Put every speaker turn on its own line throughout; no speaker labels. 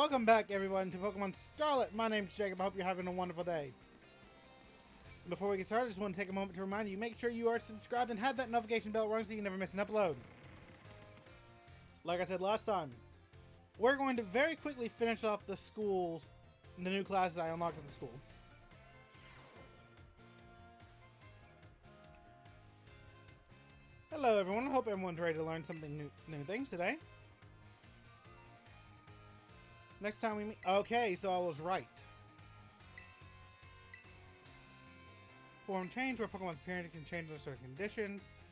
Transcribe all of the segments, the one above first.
Welcome back, everyone, to Pokemon Scarlet. My name's Jacob. I hope you're having a wonderful day. Before we get started, I just want to take a moment to remind you, make sure you are subscribed and have that notification bell rung so you never miss an upload. Like I said last time, we're going to very quickly finish off the schools, the new classes I unlocked at the school. Hello, everyone. I hope everyone's ready to learn something new things today. Next time we meet... Okay, so I was right. Form change, where Pokemon's appearance can change under certain conditions.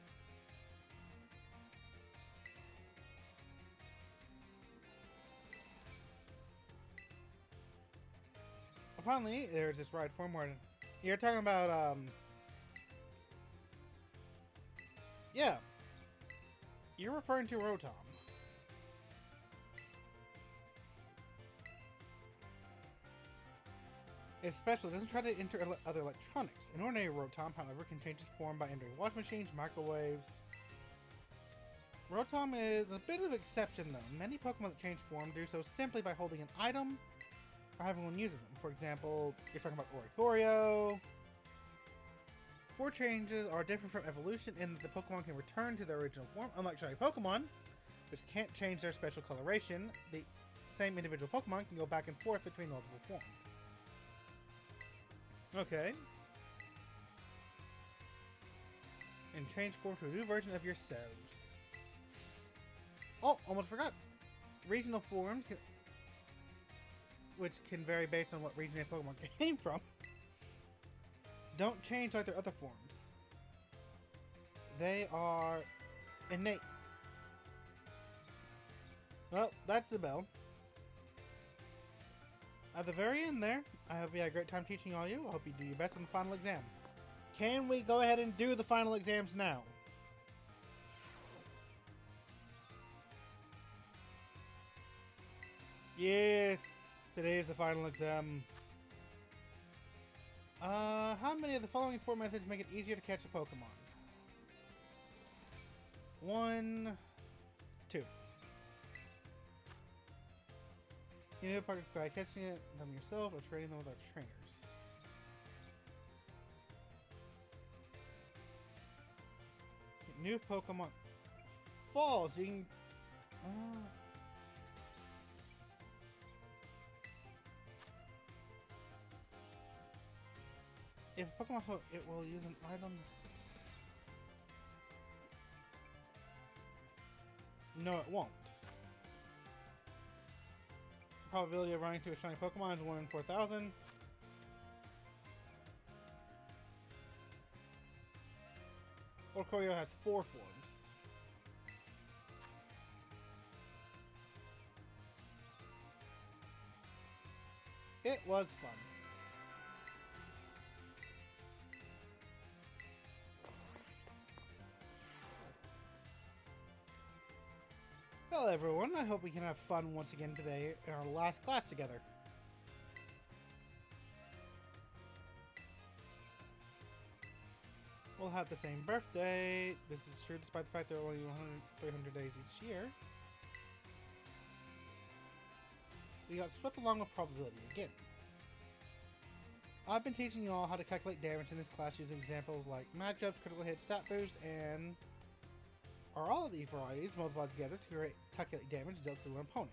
Finally, there's this right form where... You're talking about, yeah. You're referring to Rotom. Especially, doesn't try to enter other electronics. An ordinary Rotom, however, can change its form by entering washing machines, microwaves. Rotom is a bit of an exception, though. Many Pokemon that change form do so simply by holding an item or having one use them. For example, you're talking about Oricorio. Form changes are different from evolution in that the Pokemon can return to their original form, unlike shiny Pokemon, which can't change their special coloration. The same individual Pokemon can go back and forth between multiple forms. Okay. And change form to a new version of yourselves. Oh, almost forgot. Regional forms, which can vary based on what region a Pokemon came from, don't change like their other forms. They are innate. Well, that's the bell. At the very end there, I hope you had a great time teaching all you. I hope you do your best on the final exam. Can we go ahead and do the final exams now? Yes, today is the final exam. How many of the following four methods make it easier to catch a Pokemon? 1, 2. You need a Pokemon by catching them yourself or training them with our trainers. Get new Pokemon falls. You can. If Pokemon fall, it will use an item. No, it won't. Probability of running to a shiny Pokemon is 1 in 4,000. Oricorio has 4 forms. It was fun. Hello everyone, I hope we can have fun once again today in our last class together. We'll have the same birthday. This is true despite the fact there are only 300 days each year. We got swept along with probability again. I've been teaching you all how to calculate damage in this class using examples like matchups, critical hits, stat boosts, and are all of these varieties multiplied together to calculate damage dealt to an opponent.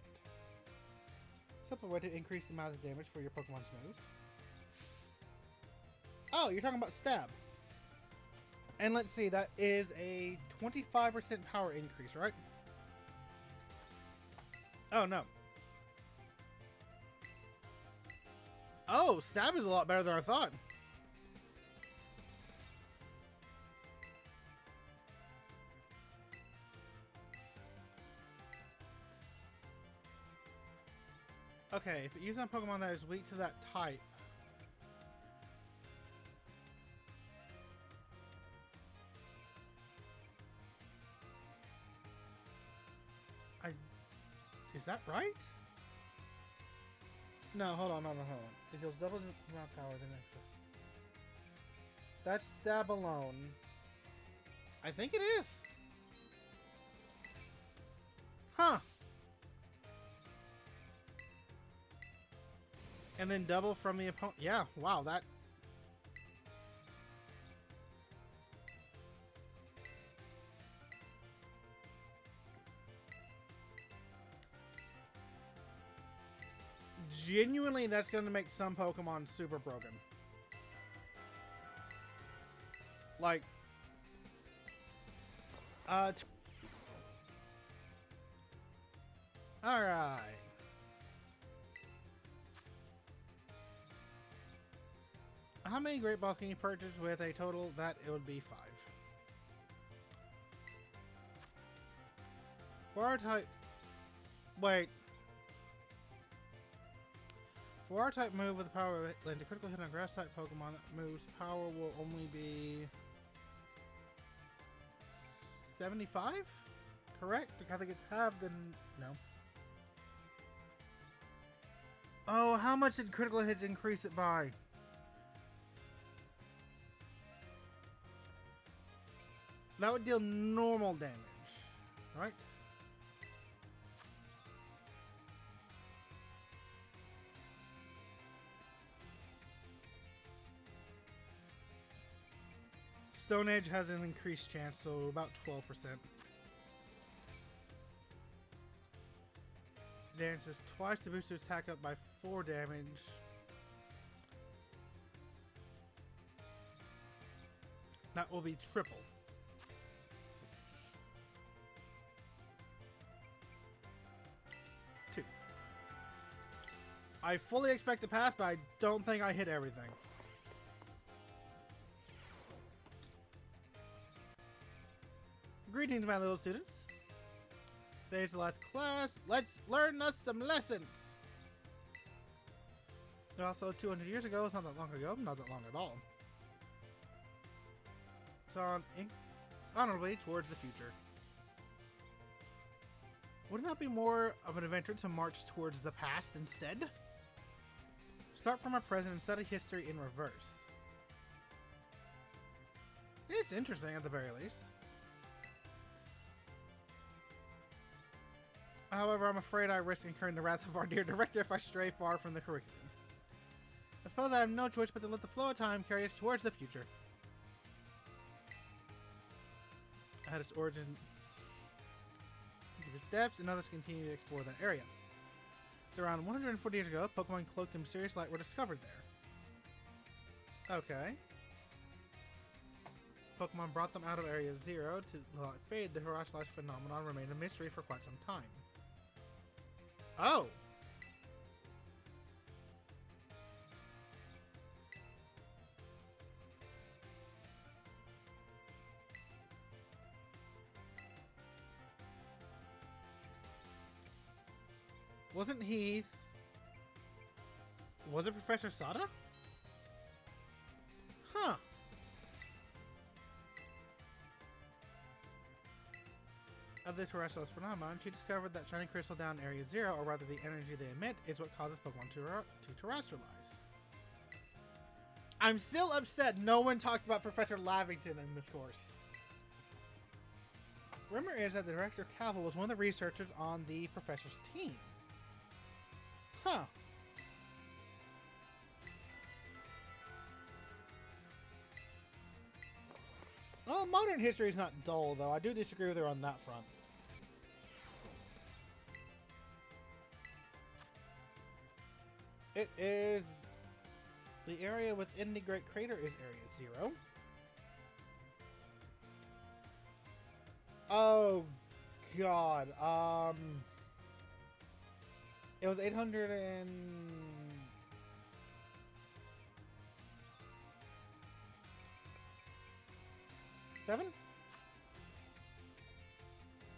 Simple way to increase the amount of damage for your Pokemon's moves. Oh, you're talking about stab. And let's see, that is a 25% power increase, right? Oh, no. Oh, stab is a lot better than I thought. Okay, if using a Pokemon that is weak to that type. Is that right? No, hold on. It deals double the amount of power than extra. That's stab alone. I think it is. Huh. And then double from the opponent. Yeah, wow, that... Genuinely, that's going to make some Pokemon super broken. Like... Alright. How many Great Balls can you purchase with a total that it would be 5? For our type... Wait. For our type move with the power of land, a critical hit on a grass type Pokemon that moves power will only be 75? Correct? Because it gets halved, then no. Oh, how much did critical hits increase it by? That would deal normal damage, right? Stone Edge has an increased chance, so about 12%. Dances twice the booster attack up by 4 damage. That will be triple. I fully expect to pass, but I don't think I hit everything. Greetings, my little students. Today's the last class. Let's learn us some lessons. Also, 200 years ago, it's not that long ago, not that long at all. It's honorably towards the future. Would it not be more of an adventure to march towards the past instead? Start from our present and study history in reverse. It's interesting at the very least. However, I'm afraid I risk incurring the wrath of our dear director if I stray far from the curriculum. I suppose I have no choice but to let the flow of time carry us towards the future. At its origin, its depths, and others continue to explore that area. Around 140 years ago, Pokemon cloaked in mysterious light were discovered there. Okay. Pokemon brought them out of Area 0 to let it fade. The Hirashlight phenomenon remained a mystery for quite some time. Oh! Wasn't Heath... Was it Professor Sada? Huh. Of the terrestrial phenomenon, she discovered that shining crystal down Area 0, or rather the energy they emit, is what causes Pokemon to terrestrialize. I'm still upset no one talked about Professor Lavington in this course. Rumor is that the director Calvo was one of the researchers on the professor's team. Huh. Well, modern history is not dull, though. I do disagree with her on that front. It is... The area within the Great Crater is Area 0. Oh, God. It was 807?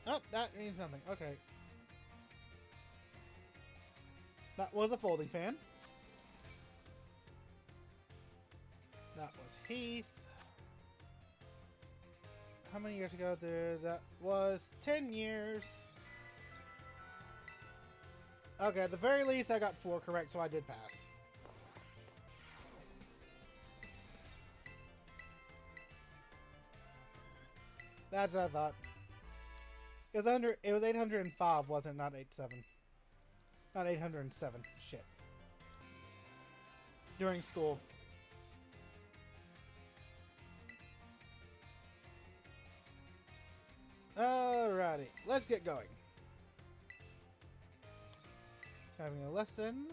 Oh, that means nothing. Okay. That was a folding fan. That was Heath. How many years ago there? That was 10 years. Okay, at the very least I got 4 correct, so I did pass. That's what I thought. It was 805, wasn't it? Not 87. Not 807. Shit. during school. Alrighty, let's get going. Having a lesson.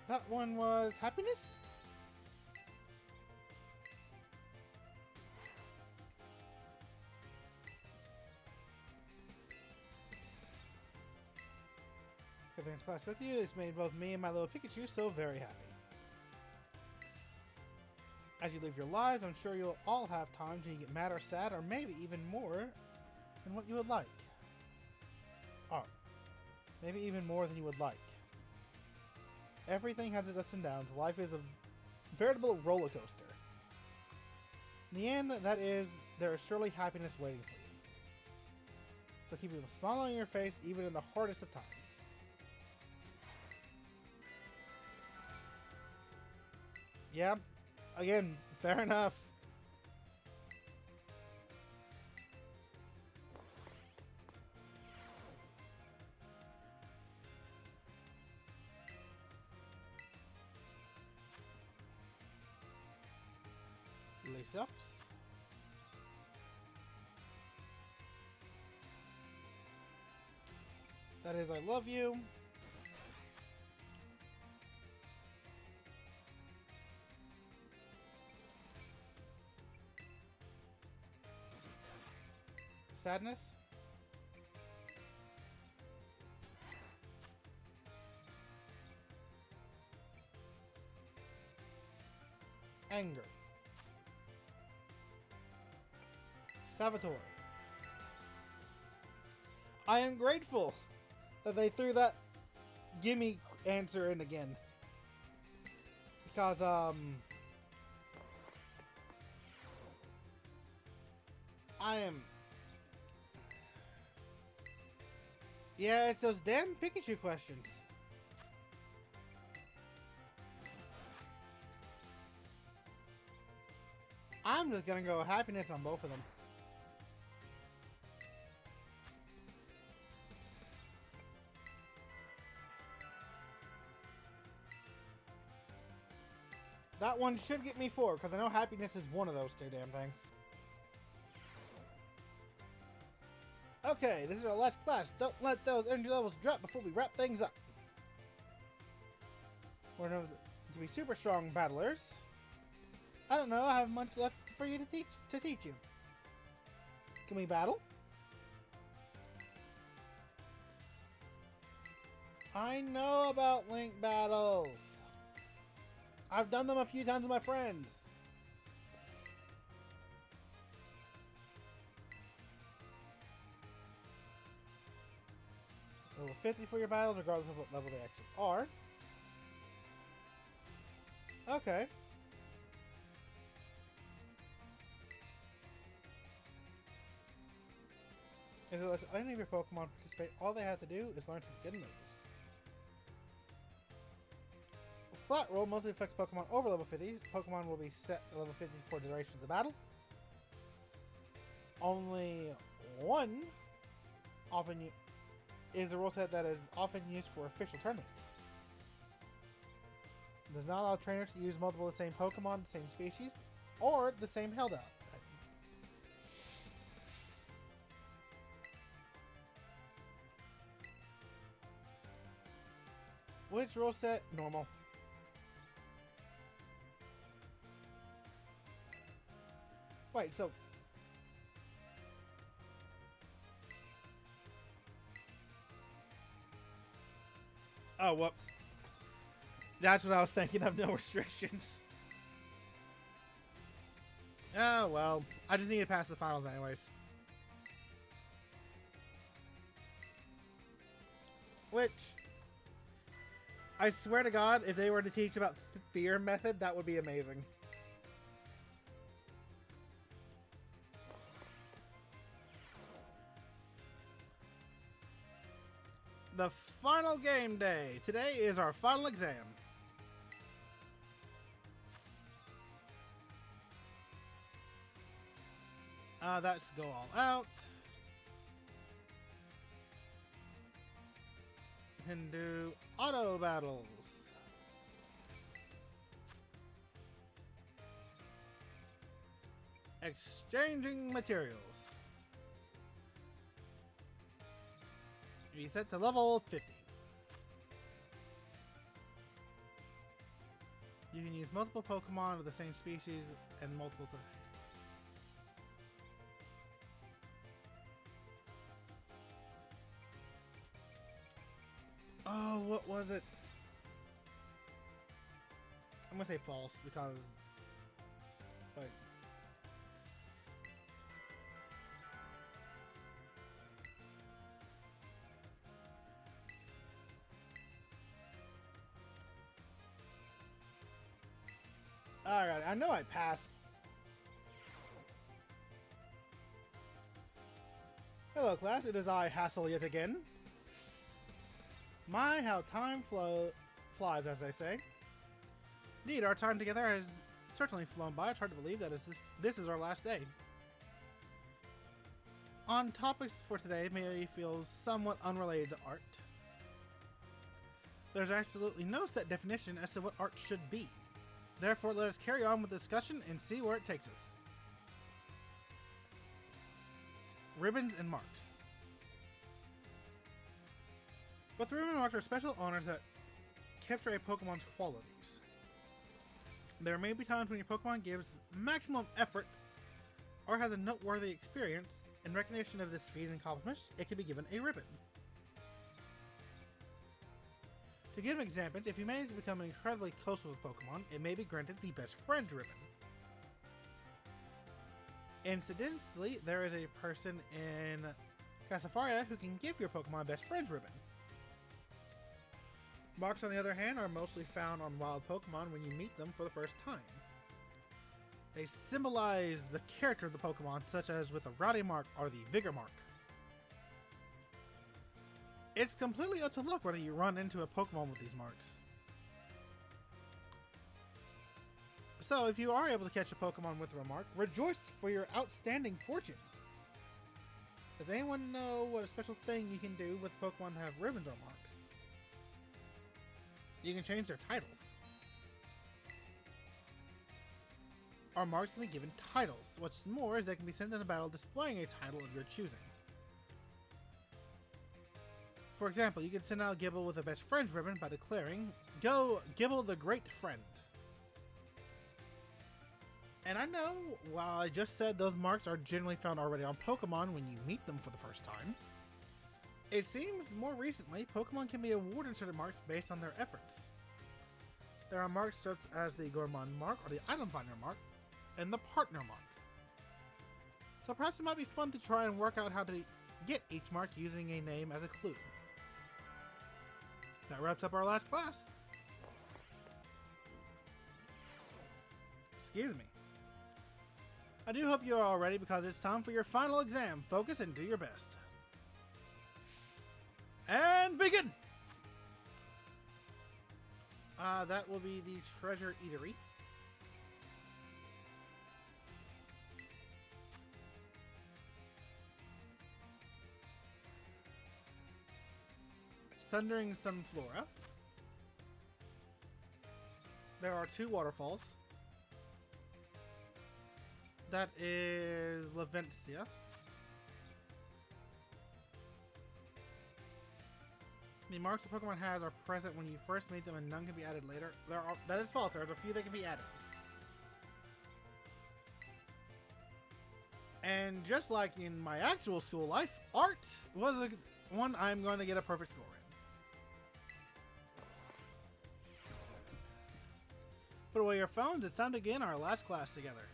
That one was happiness? Everything's class with you. It's made both me and my little Pikachu so very happy. As you live your lives, I'm sure you'll all have times when you get mad or sad, or maybe even more than what you would like. Oh, maybe even more than you would like. Everything has its ups and downs. Life is a veritable roller coaster. In the end, that is, there is surely happiness waiting for you. So keep a smile on your face even in the hardest of times. Yeah, again, fair enough. Lace ups. That is, I love you. Sadness. Anger. Saboteur. I am grateful that they threw that gimme answer in again. Because, I am... Yeah, it's those damn Pikachu questions. I'm just gonna go happiness on both of them. That one should get me 4, because I know happiness is one of those two damn things. Okay, this is our last class. Don't let those energy levels drop before we wrap things up. We're known to be super strong battlers. I don't know, I have much left for you to teach you. Can we battle? I know about link battles. I've done them a few times with my friends. Level 50 for your battles, regardless of what level they actually are. Okay. If it lets any of your Pokemon participate, all they have to do is learn some good moves. Flat roll mostly affects Pokemon over level 50. Pokemon will be set to level 50 for the duration of the battle. Only one is a rule set that is often used for official tournaments. It does not allow trainers to use multiple of the same Pokemon, the same species, or the same held out. Which rule set? Normal. Wait, so... Oh, whoops. That's what I was thinking of, no restrictions. Oh, well. I just need to pass the finals anyways. Which... I swear to God, if they were to teach about fear method, that would be amazing. The final game day. Today is our final exam. That's go all out. You can do auto battles. Exchanging materials. Reset to level 50. You can use multiple Pokemon of the same species and multiple. Oh, what was it? I'm gonna say false because. Wait. Alright, I know I passed. Hello class, it is I, Hassel, yet again. My, how time flies, as they say. Indeed, our time together has certainly flown by. It's hard to believe that this is our last day. On topics for today may feel somewhat unrelated to art. There's absolutely no set definition as to what art should be. Therefore, let us carry on with the discussion and see where it takes us. Ribbons and marks. Both ribbon and marks are special honors that capture a Pokemon's qualities. There may be times when your Pokemon gives maximum effort or has a noteworthy experience. In recognition of this feat and accomplishment, it can be given a ribbon. To give examples, if you manage to become incredibly close with a Pokemon, it may be granted the Best Friend ribbon. Incidentally, there is a person in Casafaria who can give your Pokemon Best Friends ribbon. Marks, on the other hand, are mostly found on wild Pokemon when you meet them for the first time. They symbolize the character of the Pokemon, such as with the Rowdy mark or the Vigor mark. It's completely up to luck whether you run into a Pokemon with these marks. So, if you are able to catch a Pokemon with a remark, rejoice for your outstanding fortune. Does anyone know what a special thing you can do with Pokemon that have ribbons or marks? You can change their titles. Our marks can be given titles. What's more is they can be sent in a battle displaying a title of your choosing. For example, you can send out Gibble with a Best Friends ribbon by declaring, "Go, Gibble the Great Friend." And I know, while I just said those marks are generally found already on Pokemon when you meet them for the first time, it seems more recently Pokemon can be awarded certain marks based on their efforts. There are marks such as the Gourmand mark or the Item Finder mark, and the Partner mark. So perhaps it might be fun to try and work out how to get each mark using a name as a clue. That wraps up our last class. Excuse me. I do hope you are all ready because it's time for your final exam. Focus and do your best. And begin! That will be the Treasure Eatery. Sundering Sunflora. There are 2 waterfalls. That is Laventia. The marks a Pokemon has are present when you first meet them and none can be added later. That is false. There's a few that can be added. And just like in my actual school life, art was one I'm going to get a perfect score in. Put away your phones. It's time to begin our last class together.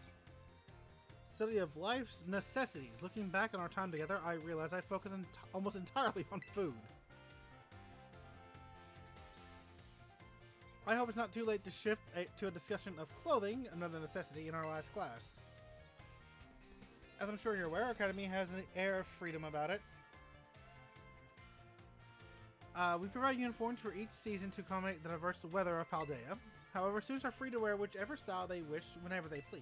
Study of life's necessities. Looking back on our time together, I realized I focused almost entirely on food. I hope it's not too late to shift to a discussion of clothing, another necessity, in our last class. As I'm sure you're aware, our academy has an air of freedom about it. We provide uniforms for each season to accommodate the diverse weather of Paldea. However, students are free to wear whichever style they wish whenever they please.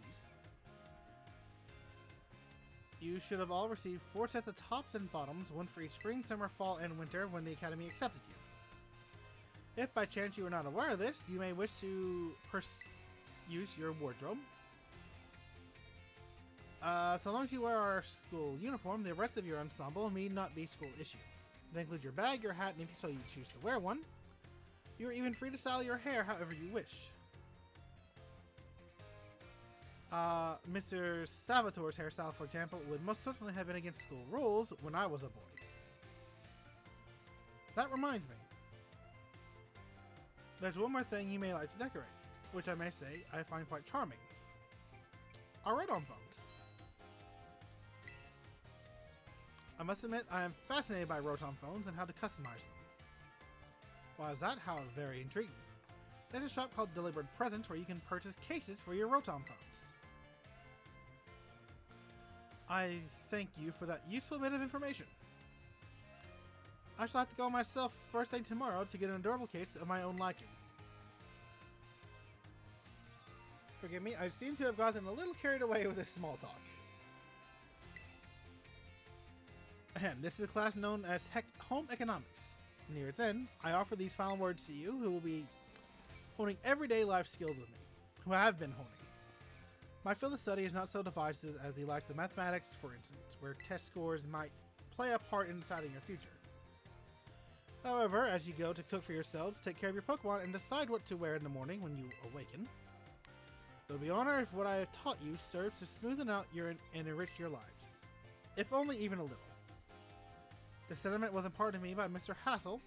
You should have all received 4 sets of tops and bottoms, one for each spring, summer, fall, and winter when the Academy accepted you. If by chance you were not aware of this, you may wish to use your wardrobe. So long as you wear our school uniform, the rest of your ensemble need not be school issue. That includes your bag, your hat, and if you choose to wear one, you are even free to style your hair however you wish. Mr. Salvatore's hairstyle, for example, would most certainly have been against school rules when I was a boy. That reminds me. There's one more thing you may like to decorate, which I may say I find quite charming. Our Rotom phones. I must admit, I am fascinated by Rotom phones and how to customize them. Why is that? How very intriguing. There's a shop called Delibird Presents where you can purchase cases for your Rotom phones. I thank you for that useful bit of information. I shall have to go myself first thing tomorrow to get an adorable case of my own liking. Forgive me, I seem to have gotten a little carried away with this small talk. Ahem, this is a class known as Home Economics. Near its end, I offer these final words to you who will be honing everyday life skills with me, who have been honing. My field of study is not so divisive as the likes of mathematics, for instance, where test scores might play a part in deciding your future. However, as you go to cook for yourselves, take care of your Pokemon, and decide what to wear in the morning when you awaken, it would be honored if what I have taught you serves to smoothen out and enrich your lives, if only even a little. The sentiment was imparted to me by Mr. Hassel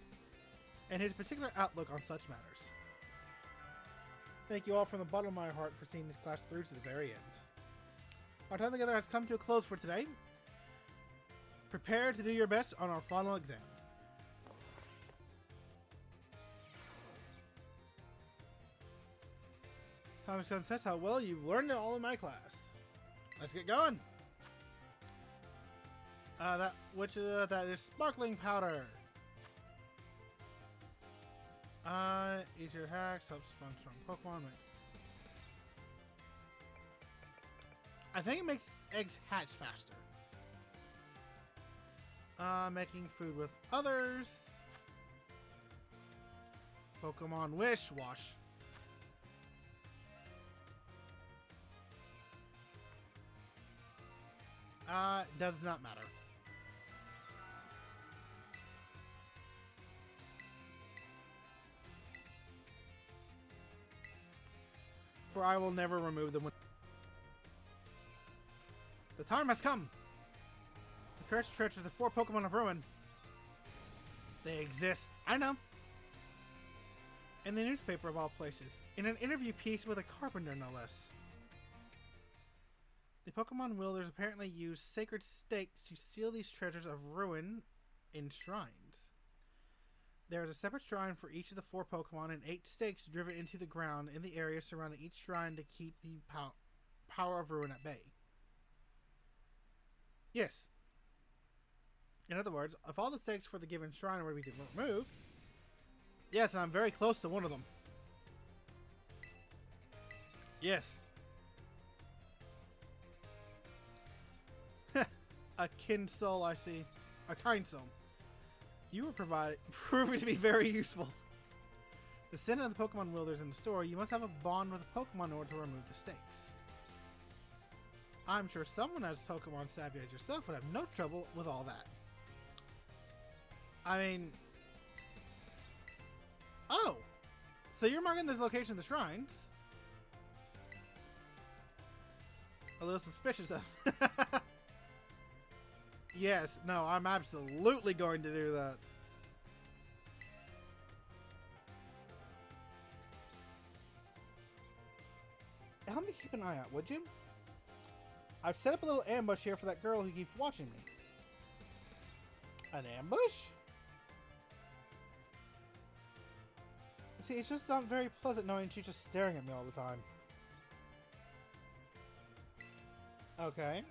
and his particular outlook on such matters. Thank you all from the bottom of my heart for seeing this class through to the very end. Our time together has come to a close for today. Prepare to do your best on our final exam. Thomas Gunn says how well you've learned it all in my class. Let's get going. That is sparkling powder. Easier hacks, helps spawn strong Pokemon. I think it makes eggs hatch faster. Making food with others. Pokemon Wish Wash. Does not matter. For I will never remove them. The time has come. The cursed treasures, the 4 Pokemon of Ruin. They exist. I know. In the newspaper of all places. In an interview piece with a carpenter, no less. The Pokemon wielders apparently use sacred stakes to seal these treasures of ruin in shrines. There is a separate shrine for each of the 4 Pokemon and 8 stakes driven into the ground in the area surrounding each shrine to keep the power of ruin at bay. Yes. In other words, if all the stakes for the given shrine were to be removed, yes, and I'm very close to one of them. Yes. A kin soul, I see. A kind soul. You were proving to be very useful. To send in the Pokemon wielders in the store, you must have a bond with a Pokemon in order to remove the stakes. I'm sure someone as Pokemon savvy as yourself would have no trouble with all that. I mean... Oh! So you're marking the location of the shrines? A little suspicious of... Yes, no, I'm absolutely going to do that. Help me keep an eye out, would you? I've set up a little ambush here for that girl who keeps watching me. An ambush? See, it's just not very pleasant knowing she's just staring at me all the time. Okay.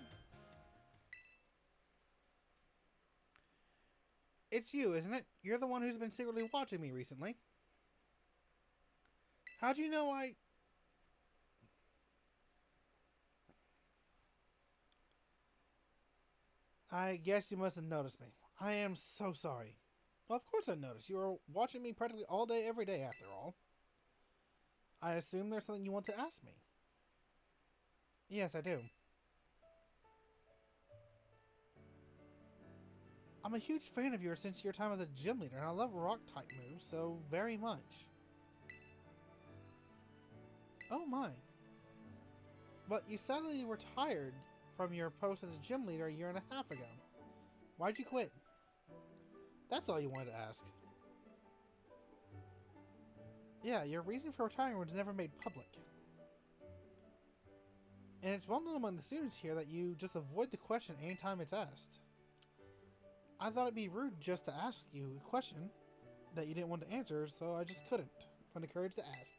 It's you, isn't it? You're the one who's been secretly watching me recently. How'd you know I... I guess you must have noticed me. I am so sorry. Well, of course I noticed. You were watching me practically all day, every day, after all. I assume there's something you want to ask me. Yes, I do. I'm a huge fan of yours since your time as a gym leader, and I love rock-type moves so very much. Oh my. But you sadly retired from your post as a gym leader a year and a half ago. Why'd you quit? That's all you wanted to ask. Yeah, your reason for retiring was never made public. And it's well known among the students here that you just avoid the question anytime it's asked. I thought it'd be rude just to ask you a question that you didn't want to answer, so I just couldn't find the courage to ask.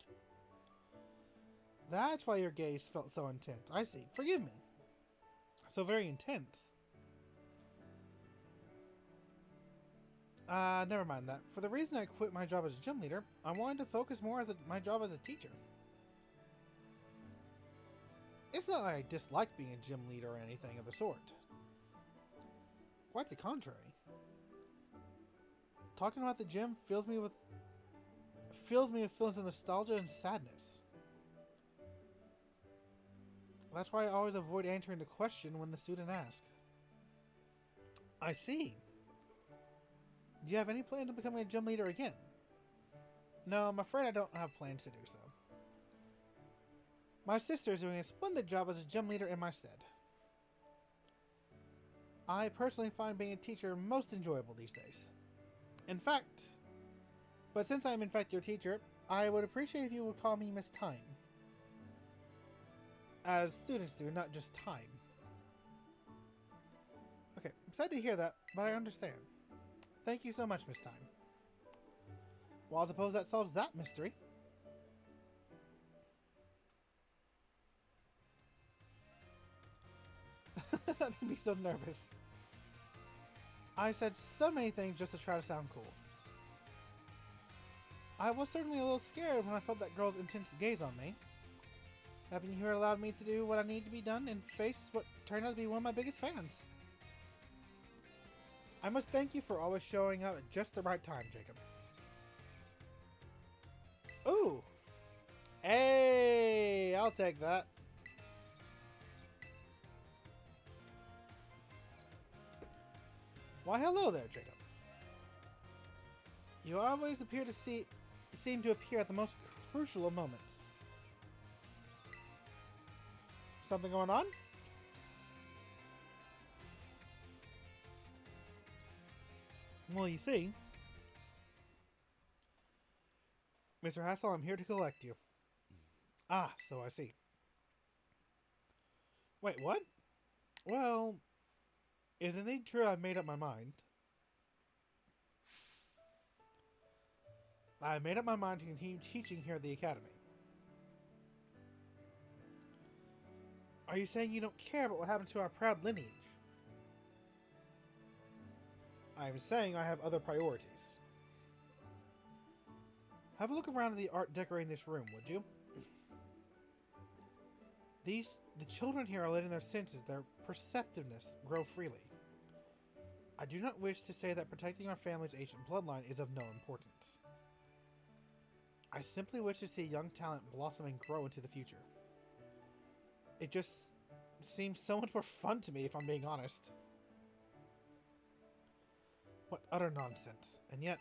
That's why your gaze felt so intense. I see. Forgive me. So very intense. Never mind that. For the reason I quit my job as a gym leader, I wanted to focus more on my job as a teacher. It's not like I disliked being a gym leader or anything of the sort. Quite the contrary. Talking about the gym fills me with feelings of nostalgia and sadness. That's why I always avoid answering the question when the student asks. I see. Do you have any plans on becoming a gym leader again? No, I'm afraid I don't have plans to do so. My sister is doing a splendid job as a gym leader in my stead. I personally find being a teacher most enjoyable these days. But since I am in fact your teacher, I would appreciate if you would call me Miss Time. As students do, not just time. Okay, I'm sad to hear that, but I understand. Thank you so much, Miss Time. Well, I suppose that solves that mystery. That made me so nervous. I said so many things just to try to sound cool. I was certainly a little scared when I felt that girl's intense gaze on me. Having you here allowed me to do what I need to be done and face what turned out to be one of my biggest fans. I must thank you for always showing up at just the right time, Jacob. Ooh! Hey! I'll take that. Why, hello there, Jacob. You always seem to appear at the most crucial of moments. Something going on? Well, you see, Mr. Hassel, I'm here to collect you. Ah, so I see. Wait, what? Well, is it indeed true I've made up my mind? I've made up my mind to continue teaching here at the Academy. Are you saying you don't care about what happened to our proud lineage? I am saying I have other priorities. Have a look around at the art decorating this room, would you? The children here are letting their senses, their perceptiveness, grow freely. I do not wish to say that protecting our family's ancient bloodline is of no importance. I simply wish to see young talent blossom and grow into the future. It just seems so much more fun to me, if I'm being honest. What utter nonsense. And yet,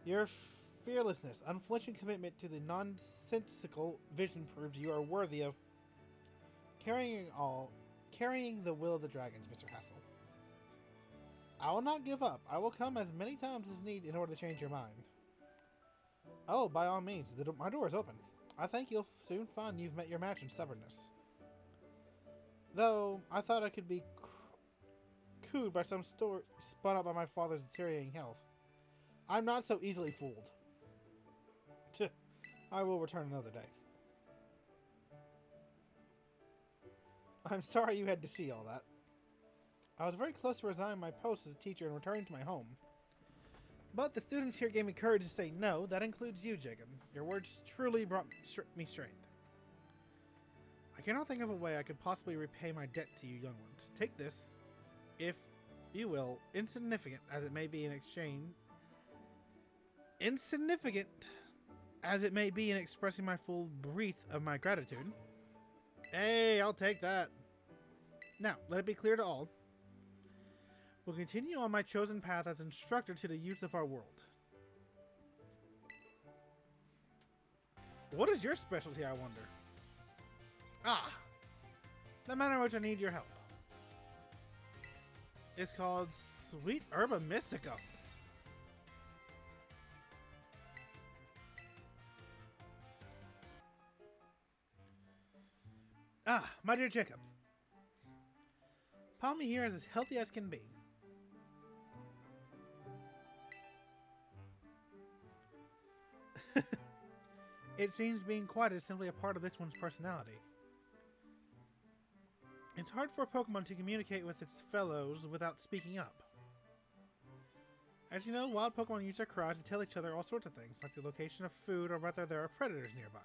your fearlessness, unflinching commitment to the nonsensical vision proves you are worthy of carrying the will of the dragons, Mr. Hassel. I will not give up. I will come as many times as needed in order to change your mind. Oh, by all means, my door is open. I think you'll soon find you've met your match in stubbornness. Though, I thought I could be cooed by some story spun up by my father's deteriorating health. I'm not so easily fooled. I will return another day. I'm sorry you had to see all that. I was very close to resigning my post as a teacher and returning to my home. But the students here gave me courage to say no. That includes you, Jacob. Your words truly brought me strength. I cannot think of a way I could possibly repay my debt to you young ones. Take this, if you will, insignificant as it may be in exchange. Insignificant as it may be in expressing my full breadth of my gratitude. Hey, I'll take that. Now, let it be clear to all. We'll continue on my chosen path as instructor to the youth of our world. What is your specialty, I wonder? Ah, the matter in which I need your help. It's called Sweet Herba Mystica. Ah, my dear Jacob. Palmy here is as healthy as can be. It seems being quiet is simply a part of this one's personality. It's hard for a Pokemon to communicate with its fellows without speaking up. As you know, wild Pokemon use their cries to tell each other all sorts of things, like the location of food or whether there are predators nearby.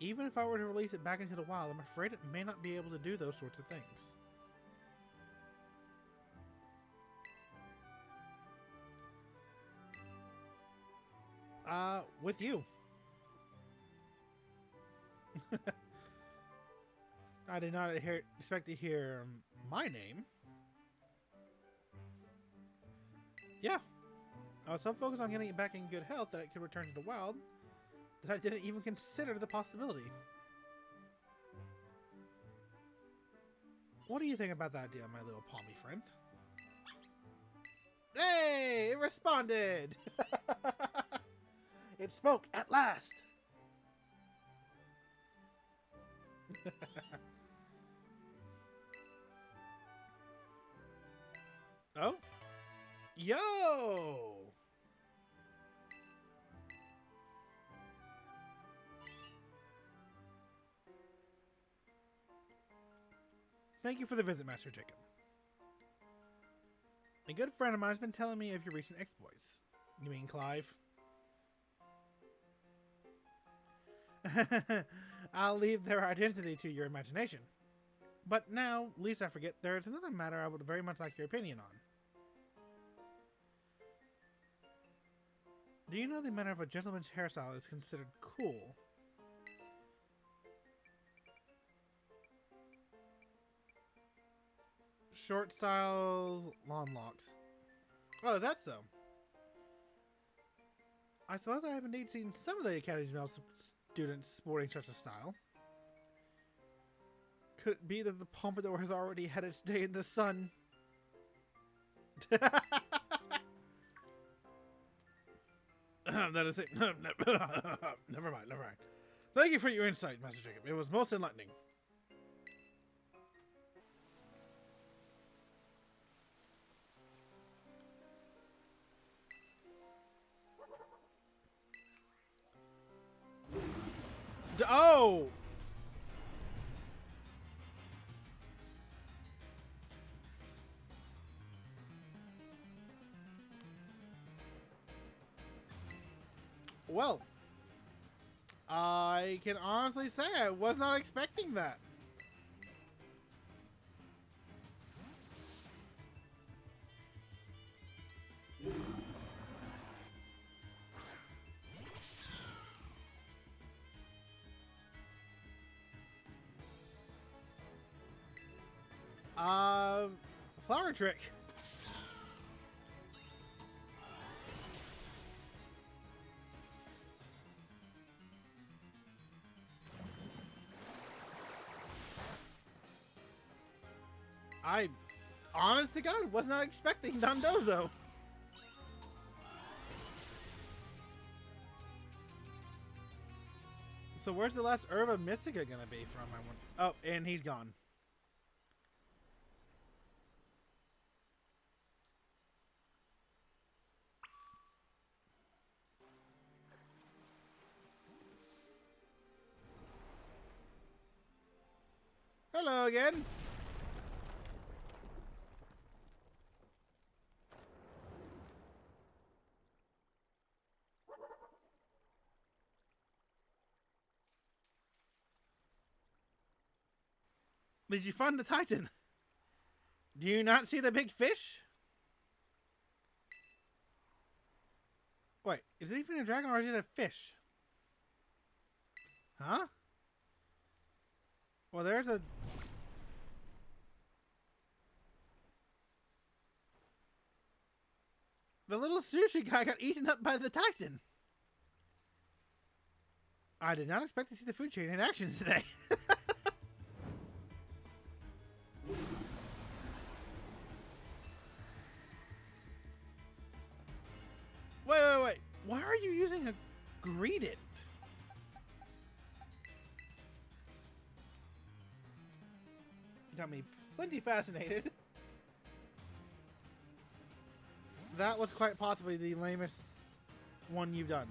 Even if I were to release it back into the wild, I'm afraid it may not be able to do those sorts of things. With you. I did not expect to hear my name. Yeah. I was so focused on getting it back in good health that it could return to the wild that I didn't even consider the possibility. What do you think about that idea, my little palmy friend? Hey! It responded! It spoke at last! Oh? Yo! Thank you for the visit, Master Jacob. A good friend of mine has been telling me of your recent exploits. You mean Clive? I'll leave their identity to your imagination. But now, lest I forget, there is another matter I would very much like your opinion on. Do you know the manner of a gentleman's hairstyle is considered cool? Short styles, long locks. Oh, is that so? I suppose I have indeed seen some of the Academy's male students sporting such a style. Could it be that the pompadour has already had its day in the sun? That is it. Never mind, never mind. Thank you for your insight, Master Jacob. It was most enlightening. Oh! Well, I can honestly say I was not expecting that. Flower trick. I, honest to God, was not expecting Dondozo. So where's the last Herba Mystica gonna be from? I want. Oh, and he's gone. Hello again. Did you find the Titan? Do you not see the big fish? Wait, is it even a dragon or is it a fish? Huh? Well, there's a... The little sushi guy got eaten up by the Titan. I did not expect to see the food chain in action today. Wait. Why are you using a greeted? Got me plenty fascinated. That was quite possibly the lamest one you've done.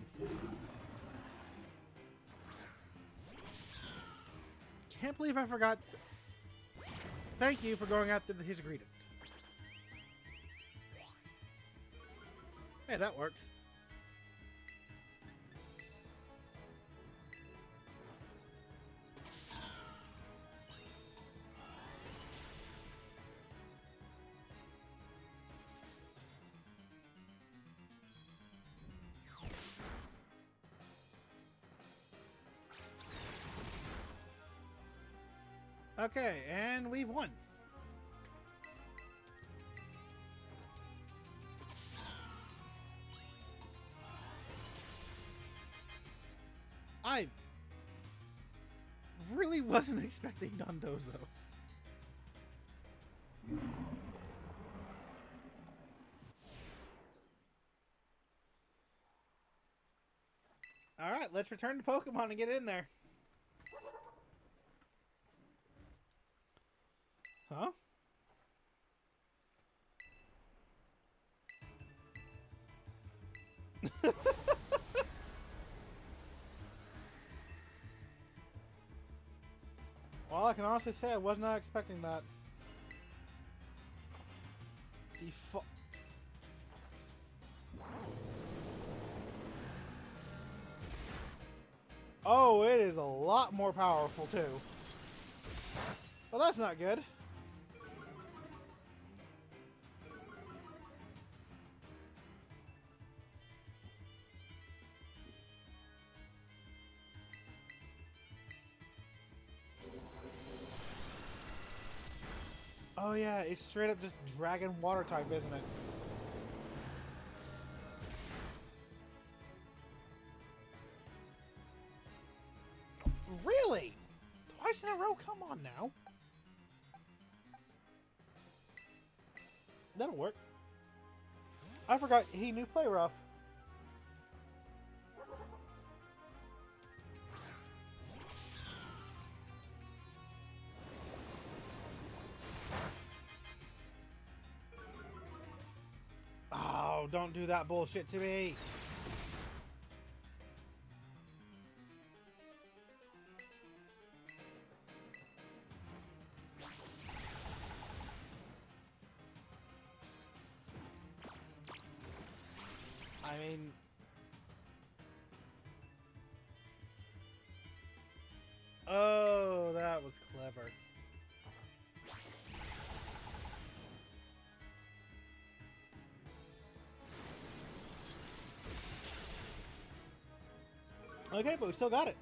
Can't believe I forgot. Thank you for going after his greeted. Hey, that works. Okay, and we've won. I really wasn't expecting Dondozo. Alright, let's return to Pokemon and get in there. Huh? Well, I can honestly say I was not expecting that. Oh, it is a lot more powerful too. Well, that's not good. Oh yeah, it's straight up just dragon water type, isn't it? Really? Twice in a row? Come on now. That'll work. I forgot he knew Play Rough. Oh, don't do that bullshit to me. I mean... Oh, that was clever. Okay, but we still got it.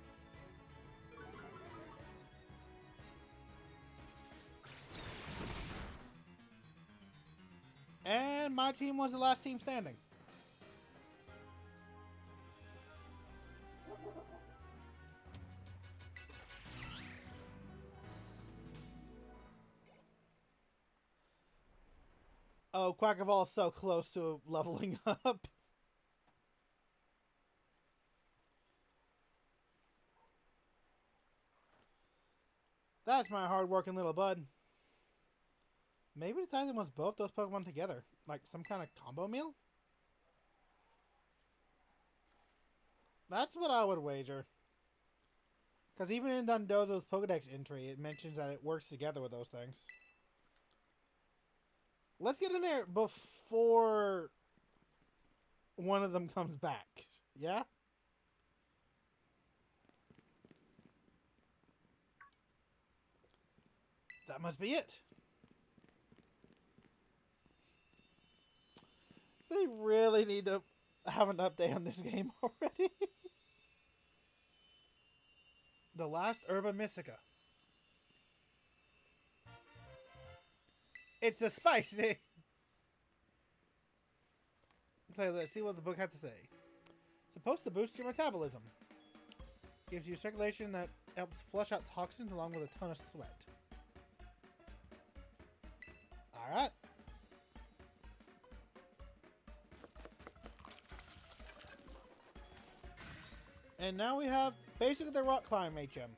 And my team was the last team standing. Oh, Quackaball is so close to leveling up. That's my hard-working little bud. Maybe the Titan wants both those Pokemon together. Like some kind of combo meal? That's what I would wager. Because even in Dondozo's Pokedex entry, it mentions that it works together with those things. Let's get in there before one of them comes back. Yeah? That must be it. They really need to have an update on this game already. The last Herba Mystica. It's a spicy. Okay, let's see what the book has to say. Supposed to boost your metabolism. Gives you circulation that helps flush out toxins along with a ton of sweat. Alright. And now we have basically the rock climb HM.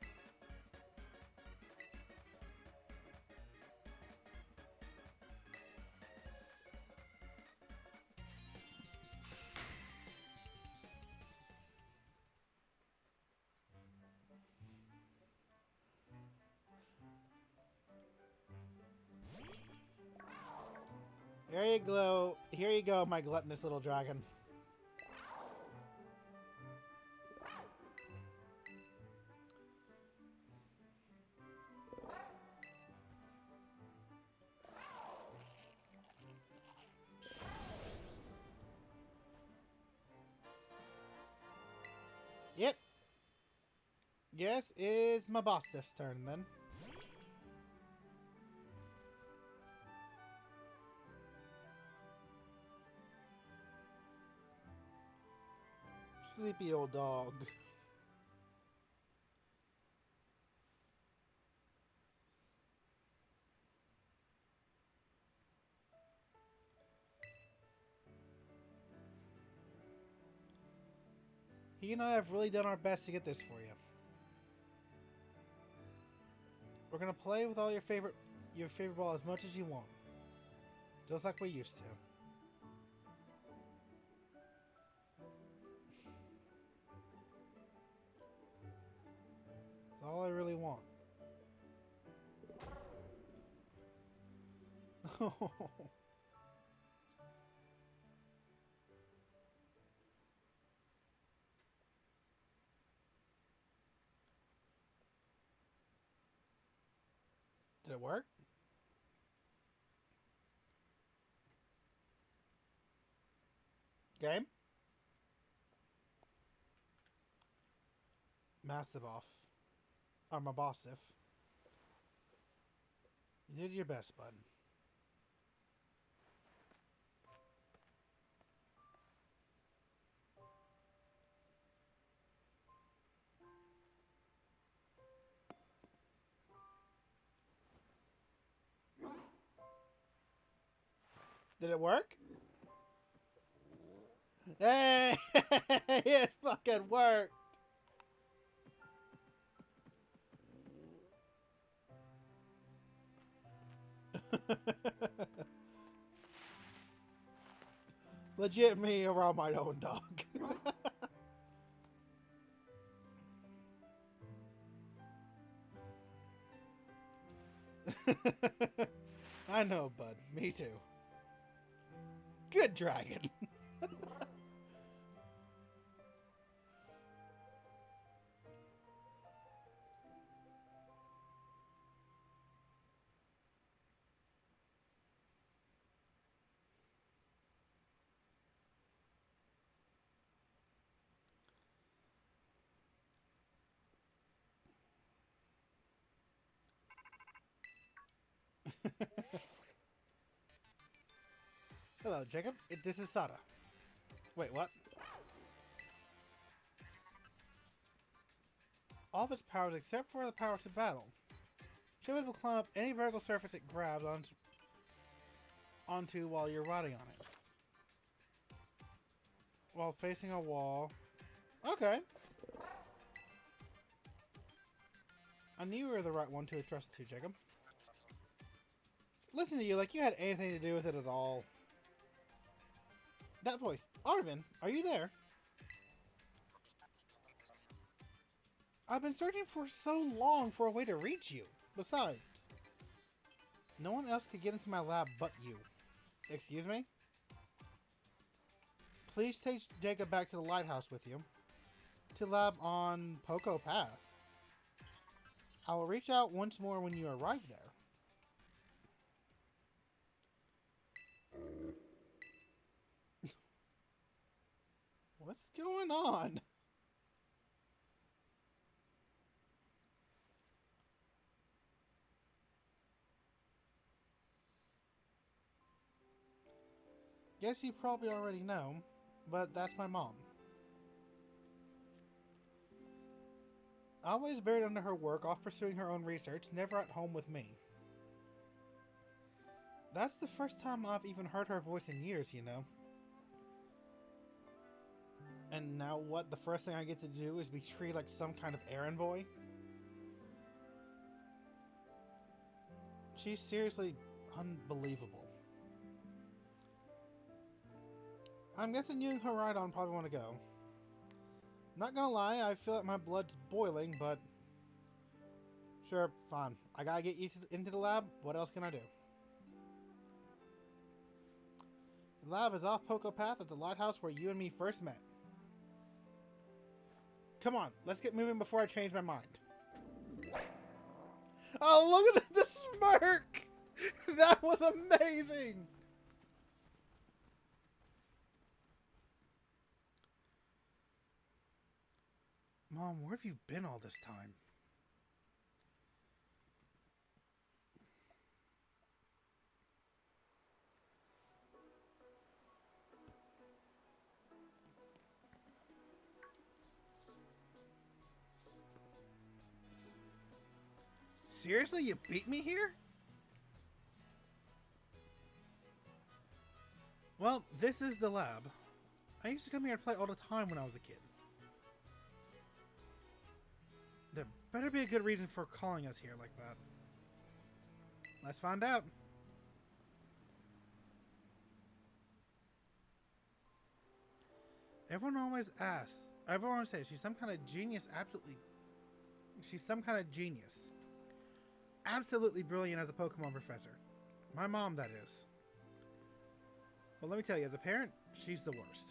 Here you go, my gluttonous little dragon. Yep. Yes, it's my boss's turn then. Sleepy old dog. He and I have really done our best to get this for you. We're gonna play with all your favorite ball as much as you want. Just like we used to. That's all I really want. Did it work? Game? Massive off. Or my boss if. You did your best, bud. Did it work? Hey! It fucking worked! Legit me around my own dog. I know, bud. Me too. Good dragon. Hello, Jacob. This is Sada. Wait, what? All of its powers except for the power to battle. Shipment will climb up any vertical surface it grabs onto while you're riding on it. While facing a wall. Okay. I knew you were the right one to trust to, Jacob. Listen to you like you had anything to do with it at all. That voice. Arvin, are you there? I've been searching for so long for a way to reach you. Besides, no one else could get into my lab but you. Excuse me? Please take Jacob back to the lighthouse with you. To lab on Poco Path. I will reach out once more when you arrive there. What's going on? Guess you probably already know, but that's my mom. Always buried under her work, off pursuing her own research, never at home with me. That's the first time I've even heard her voice in years, you know. And now what? The first thing I get to do is be treated like some kind of errand boy? She's seriously unbelievable. I'm guessing you and Horidon probably want to go. Not gonna lie, I feel like my blood's boiling, but... Sure, fine. I gotta get you into the lab. What else can I do? The lab is off Poco Path at the lighthouse where you and me first met. Come on, let's get moving before I change my mind. Oh, look at the smirk! That was amazing! Mom, where have you been all this time? Seriously, you beat me here? Well, this is the lab. I used to come here and play all the time when I was a kid. There better be a good reason for calling us here like that. Let's find out. Everyone always asks. Everyone always says she's some kind of genius. She's some kind of genius. Absolutely brilliant as a Pokemon professor. My mom, that is. Well, let me tell you, as a parent, she's the worst.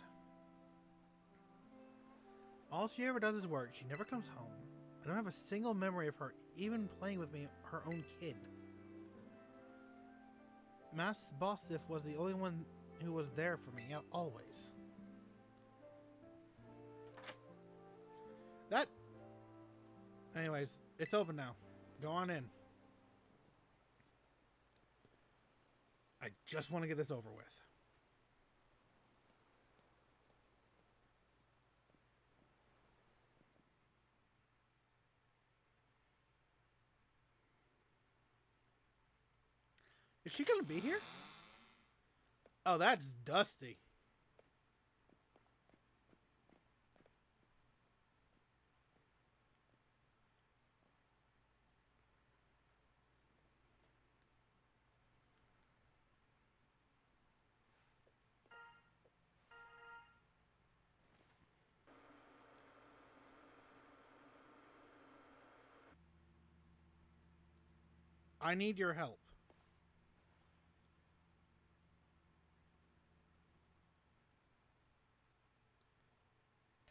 All she ever does is work. She never comes home. I don't have a single memory of her even playing with me, her own kid. Mass Bostiff was the only one who was there for me, always. Anyways, it's open now. Go on in. I just want to get this over with. Is she gonna be here? Oh, that's Dusty. I need your help.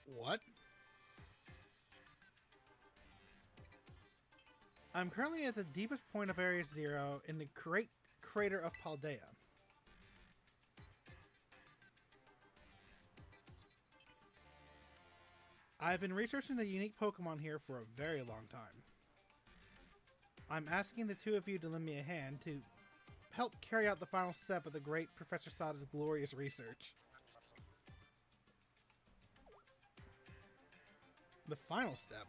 What? I'm currently at the deepest point of Area Zero in the great crater of Paldea. I've been researching the unique Pokemon here for a very long time. I'm asking the two of you to lend me a hand to help carry out the final step of the great Professor Sada's glorious research. The final step?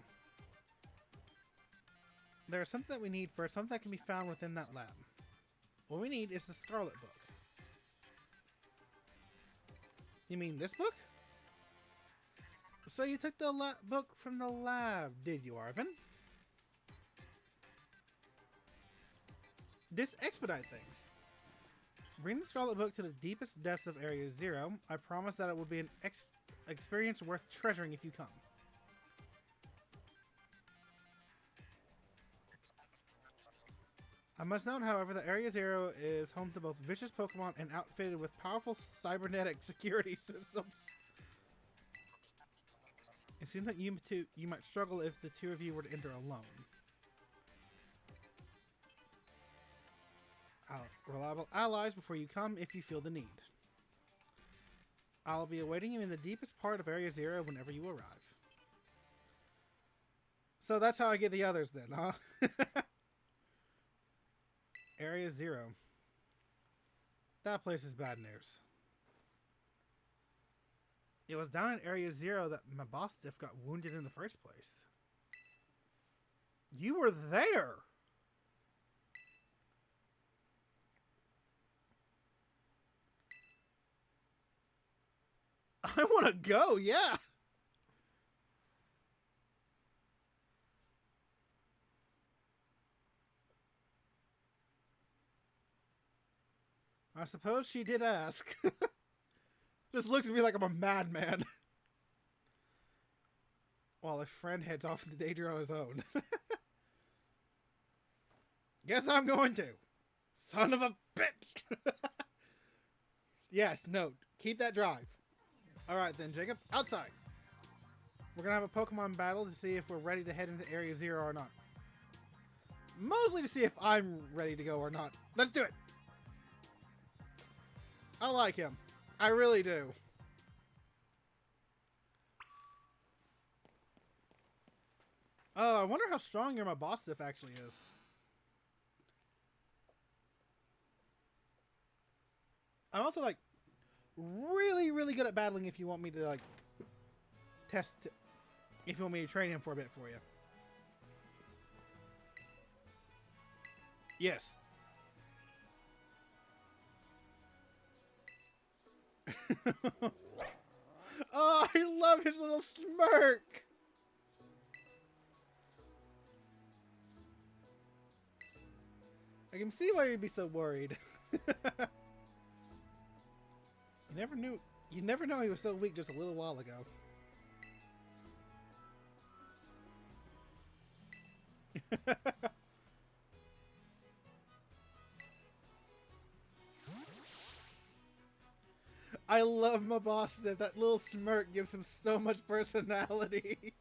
There is something that we need first, something that can be found within that lab. What we need is the Scarlett book. You mean this book? So you took the book from the lab, did you, Arvin? This expedite things. Bring the Scarlet Book to the deepest depths of Area Zero. I promise that it will be an experience worth treasuring if you come. I must note, however, that Area Zero is home to both vicious Pokemon and outfitted with powerful cybernetic security systems. It seems that you might struggle if the two of you were to enter alone. Reliable allies before you come if you feel the need. I'll be awaiting you in the deepest part of Area 0 whenever you arrive. So that's how I get the others then, huh? Area 0. That place is bad news. It was down in Area 0 that my boss Stiff got wounded in the first place. You were there! I want to go, yeah! I suppose she did ask. Just looks at me like I'm a madman. While a friend heads off into danger on his own. Guess I'm going to. Son of a bitch! Yes, note. Keep that drive. Alright then, Jacob. Outside. We're going to have a Pokemon battle to see if we're ready to head into Area 0 or not. Mostly to see if I'm ready to go or not. Let's do it! I like him. I really do. Oh, I wonder how strong your my boss Stiff actually is. I'm also like really, really good at battling if you want me to like test, if you want me to train him for a bit for you. Yes. Oh, I love his little smirk. I can see why you'd be so worried. You never know he was so weak just a little while ago. I love my boss. That little smirk gives him so much personality.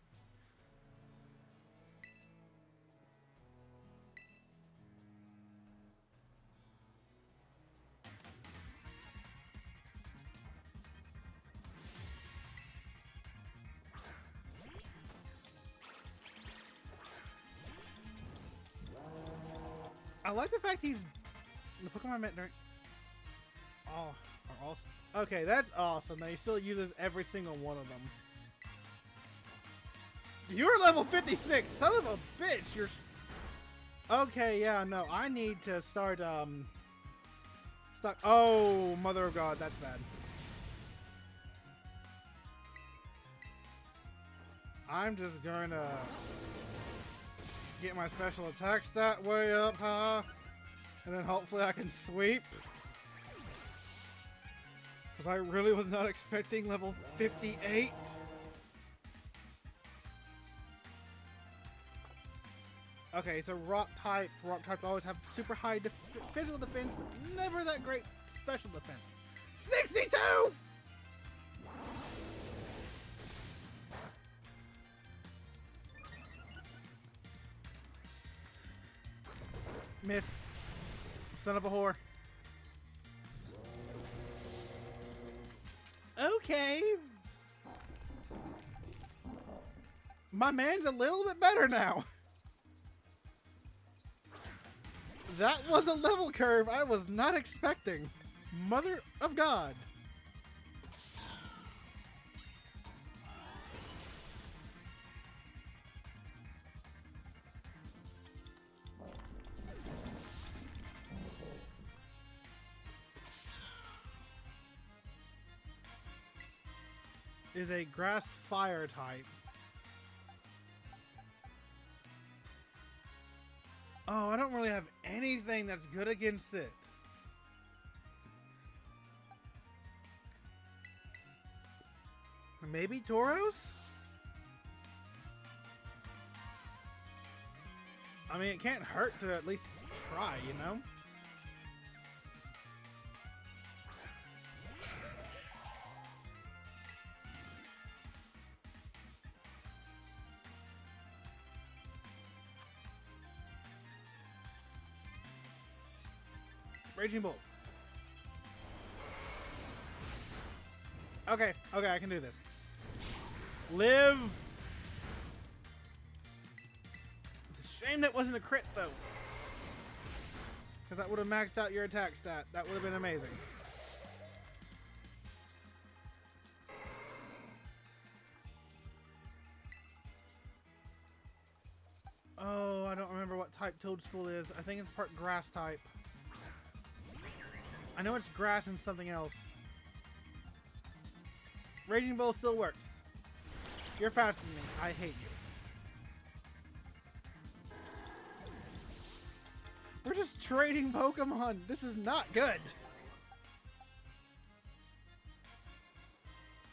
I like the fact he's the Pokemon I met during. Oh, are all okay. That's awesome. That he still uses every single one of them. You're level 56, son of a bitch. You're okay. Yeah, no. I need to start. Oh, mother of God, that's bad. I'm just gonna get my special attack stat way up high, and then hopefully I can sweep. Because I really was not expecting level 58. Okay, so rock type. Rock type always have super high physical defense, but never that great special defense. 62! Miss. Son of a whore. Okay. My man's a little bit better now. That was a level curve I was not expecting. Mother of God. Is a grass fire type. Oh, I don't really have anything that's good against it. Maybe Tauros? I mean, it can't hurt to at least try, you know? Raging Bolt. Okay, okay, I can do this. Live! It's a shame that wasn't a crit, though. Because that would have maxed out your attack stat. That would have been amazing. Oh, I don't remember what type Toadstool is. I think it's part grass type. I know it's grass and something else. Raging Bull still works. You're faster than me. I hate you. We're just trading Pokemon. This is not good.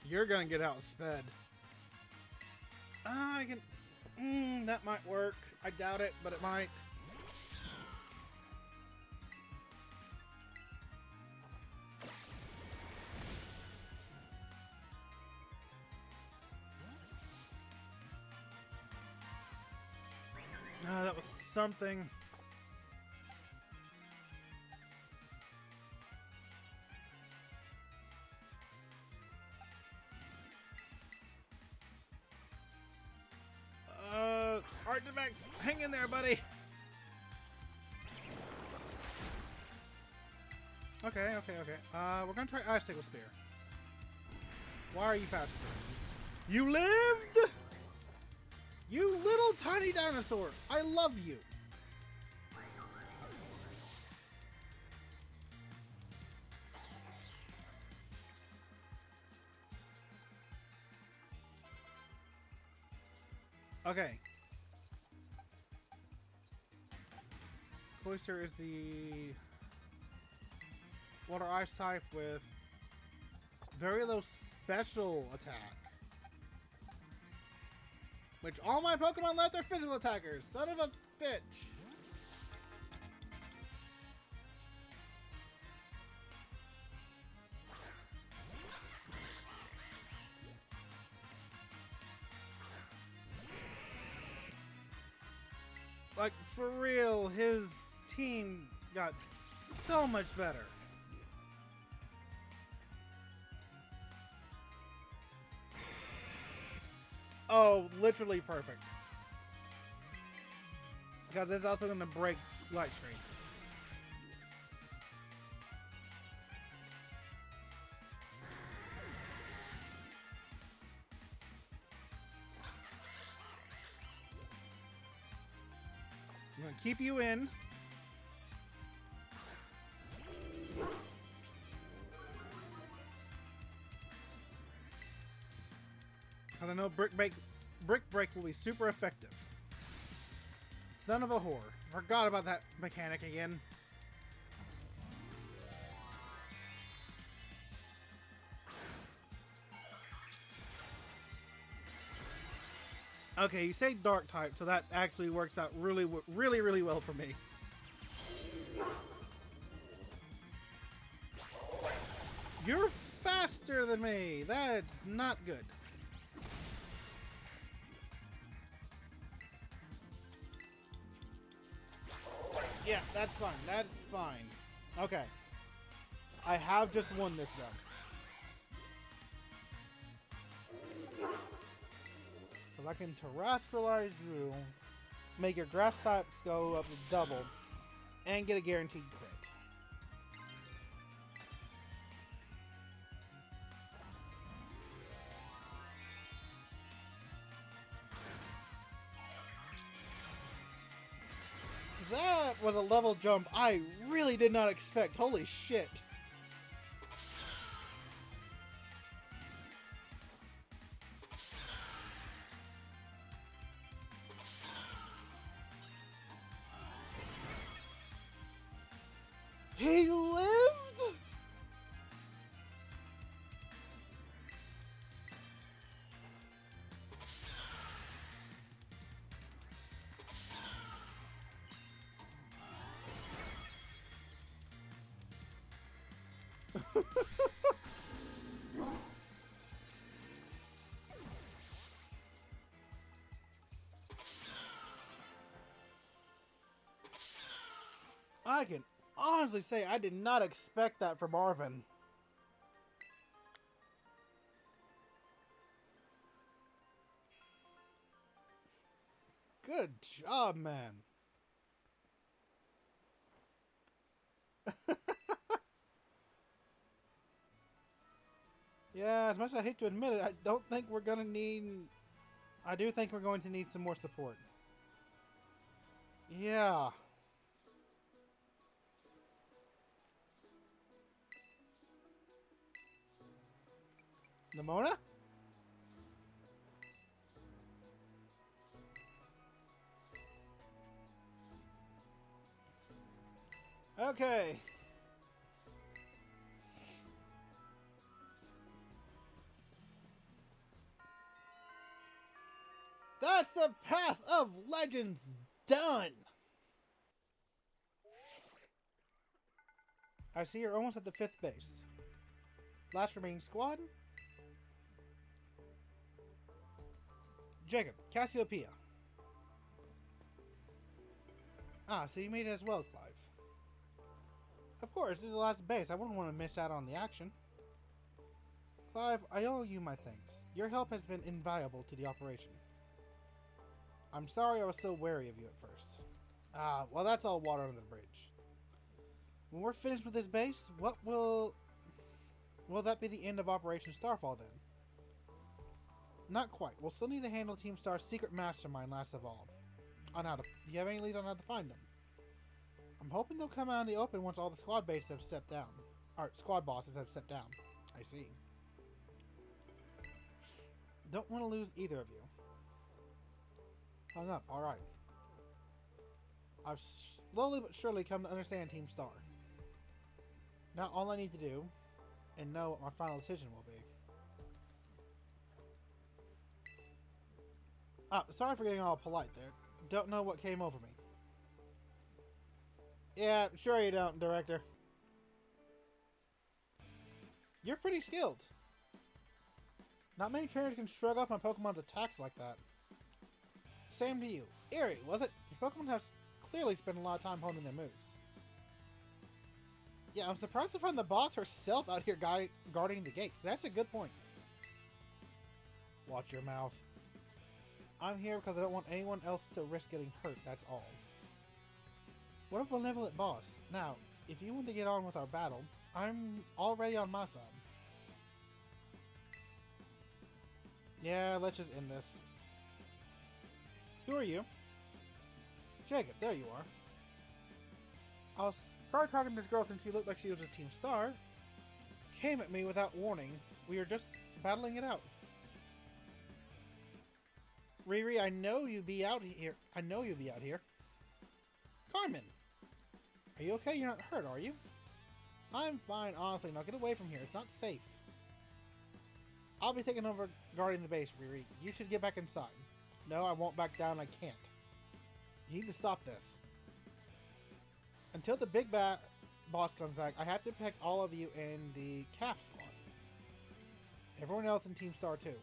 You're gonna get outsped. I can... that might work. I doubt it, but it might. That was something. Artimax, hang in there, buddy. Okay. We're gonna try Icicle Spear. Why are you faster? You lived! You little tiny dinosaur! I love you! Okay. Cloyster is the water ice type with very low special attack. Which all my Pokemon left are physical attackers. Son of a bitch. Like, for real, his team got so much better. Oh, literally perfect. Because it's also going to break Light Screen. I'm going to keep you in. Because I know Brick Break will be super effective. Son of a whore. Forgot about that mechanic again. Okay, you say dark type, so that actually works out really well for me. You're faster than me. That's not good. Yeah, that's fine. That's fine. Okay. I have just won this though. Because I can terrestrialize you, make your grass types go up to double, and get a guaranteed crit. That was a level jump I really did not expect. Holy shit. He lived? I can honestly say I did not expect that from Marvin. Good job, man. Yeah, as much as I hate to admit it, I don't think we're gonna need... I do think we're going to need some more support. Yeah. Nimona? Okay. That's the Path of Legends done! I see you're almost at the 5th base. Last remaining squad? Jacob, Cassiopeia. Ah, so you made it as well, Clive. Of course, this is the last base. I wouldn't want to miss out on the action. Clive, I owe you my thanks. Your help has been invaluable to the operation. I'm sorry I was so wary of you at first. Ah, well that's all water under the bridge. When we're finished with this base, what will... Will that be the end of Operation Starfall then? Not quite. We'll still need to handle Team Star's secret mastermind last of all. On how to... Do you have any leads on how to find them? I'm hoping they'll come out in the open once all the squad bases have stepped down. Or squad bosses have stepped down. I see. Don't want to lose either of you. Hung up. Alright. I've slowly but surely come to understand Team Star. Now all I need to do, and know what my final decision will be. Ah, sorry for getting all polite there. Don't know what came over me. Yeah, sure you don't, Director. You're pretty skilled. Not many trainers can shrug off my Pokemon's attacks like that. Same to you. Eerie, was it? Your Pokemon have clearly spent a lot of time honing their moves. Yeah, I'm surprised to find the boss herself out here guarding the gates. That's a good point. Watch your mouth. I'm here because I don't want anyone else to risk getting hurt, that's all. What a benevolent boss. Now, if you want to get on with our battle, I'm already on my side. Yeah, let's just end this. Who are you? Jacob, there you are. I'll start talking to this girl since she looked like she was a Team Star. Came at me without warning. We were just battling it out. Riri, I know you'll be out here. Carmen! Are you okay? You're not hurt, are you? I'm fine, honestly. Now get away from here. It's not safe. I'll be taking over guarding the base, Riri. You should get back inside. No, I won't back down. I can't. You need to stop this. Until the big boss comes back, I have to protect all of you in the calf squad. Everyone else in Team Star too.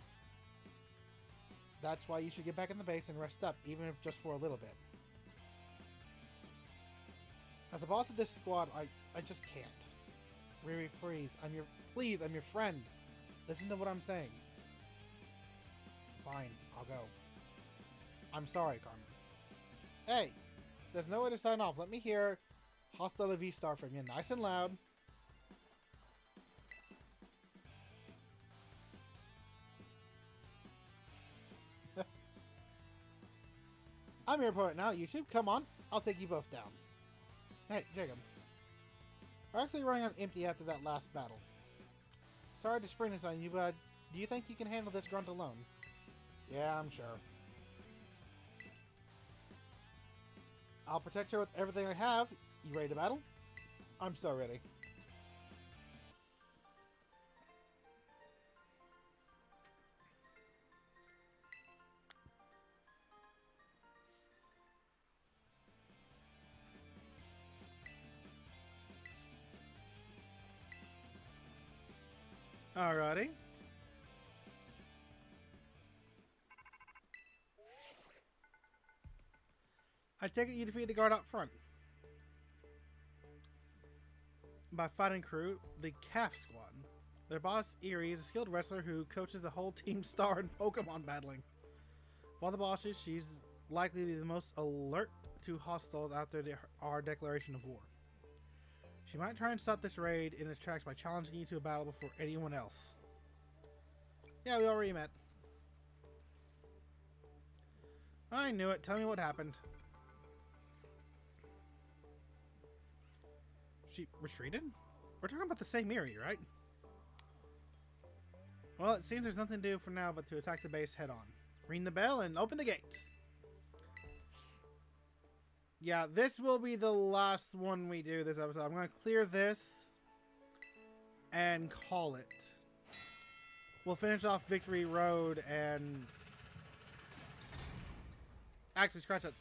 That's why you should get back in the base and rest up, even if just for a little bit. As the boss of this squad, I just can't. Riri, please, I'm your friend. Listen to what I'm saying. Fine, I'll go. I'm sorry, Carmen. Hey, there's no way to sign off. Let me hear Hasta la Vista from you, nice and loud. I'm your opponent now, YouTube. Come on, I'll take you both down. Hey, Jacob. We're actually running on empty after that last battle. Sorry to spring this on you, but do you think you can handle this grunt alone? Yeah, I'm sure. I'll protect her with everything I have. You ready to battle? I'm so ready. Alrighty. I take it you defeated the guard out front. By fighting crew, the Calf Squad. Their boss, Eerie, is a skilled wrestler who coaches the whole Team Star in Pokemon battling. One of the bosses, she's likely to be the most alert to hostiles after our declaration of war. She might try and stop this raid in its tracks by challenging you to a battle before anyone else. Yeah, we already met. I knew it. Tell me what happened. She retreated? We're talking about the same area, right? Well, it seems there's nothing to do for now but to attack the base head on. Ring the bell and open the gates. Yeah, this will be the last one we do this episode. I'm going to clear this and call it. We'll finish off Victory Road and... Actually, scratch that.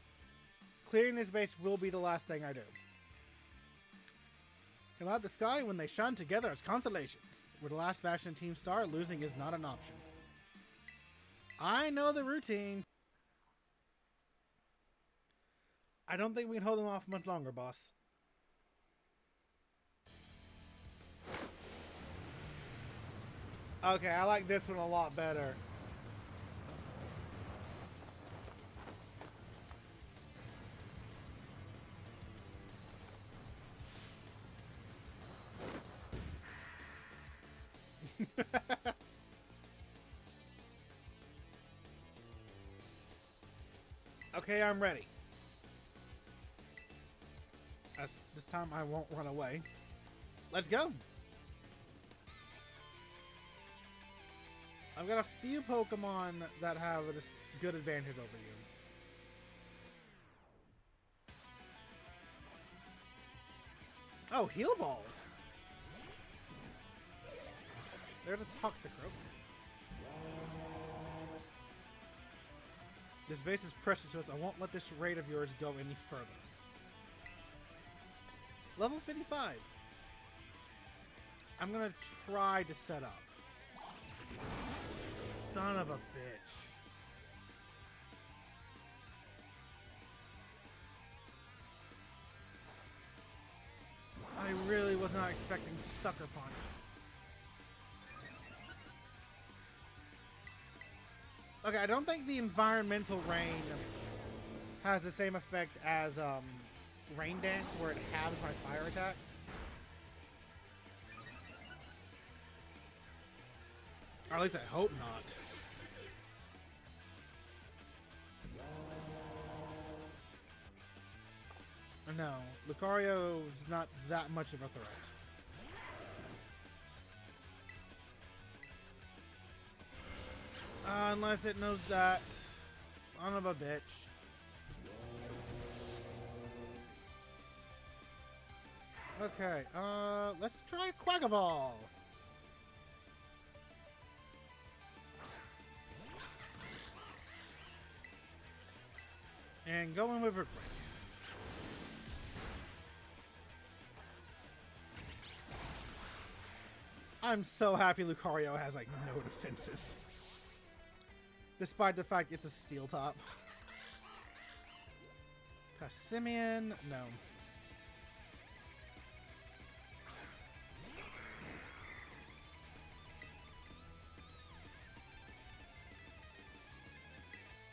Clearing this base will be the last thing I do. Fill out the sky when they shine together as constellations. We're the last Bastion Team Star. Losing is not an option. I know the routine. I don't think we can hold them off much longer, boss. Okay, I like this one a lot better. Okay, I'm ready. This time I won't run away. Let's go. I've got a few Pokemon that have a good advantage over you. Oh, heal balls. There's a Toxicroak. This base is precious to us. I won't let this raid of yours go any further. Level 55. I'm gonna try to set up. Son of a bitch. I really was not expecting Sucker Punch. Okay, I don't think the environmental rain has the same effect as Rain Dance, where it halves my fire attacks. Or at least I hope not. No, Lucario is not that much of a threat. Unless it knows that. Son of a bitch. Okay, let's try Quackaball. And go in with Brick Break. I'm so happy Lucario has, like, no defenses. Despite the fact it's a steel top. Passimian, no.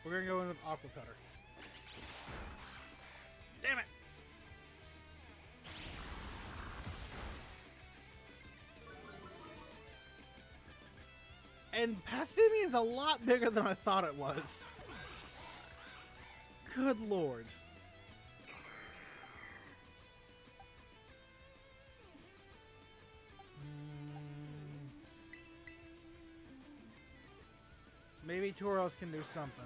We're gonna go in with Aqua Cutter. Damn it! And Passimian's a lot bigger than I thought it was. Good lord. Maybe Tauros can do something.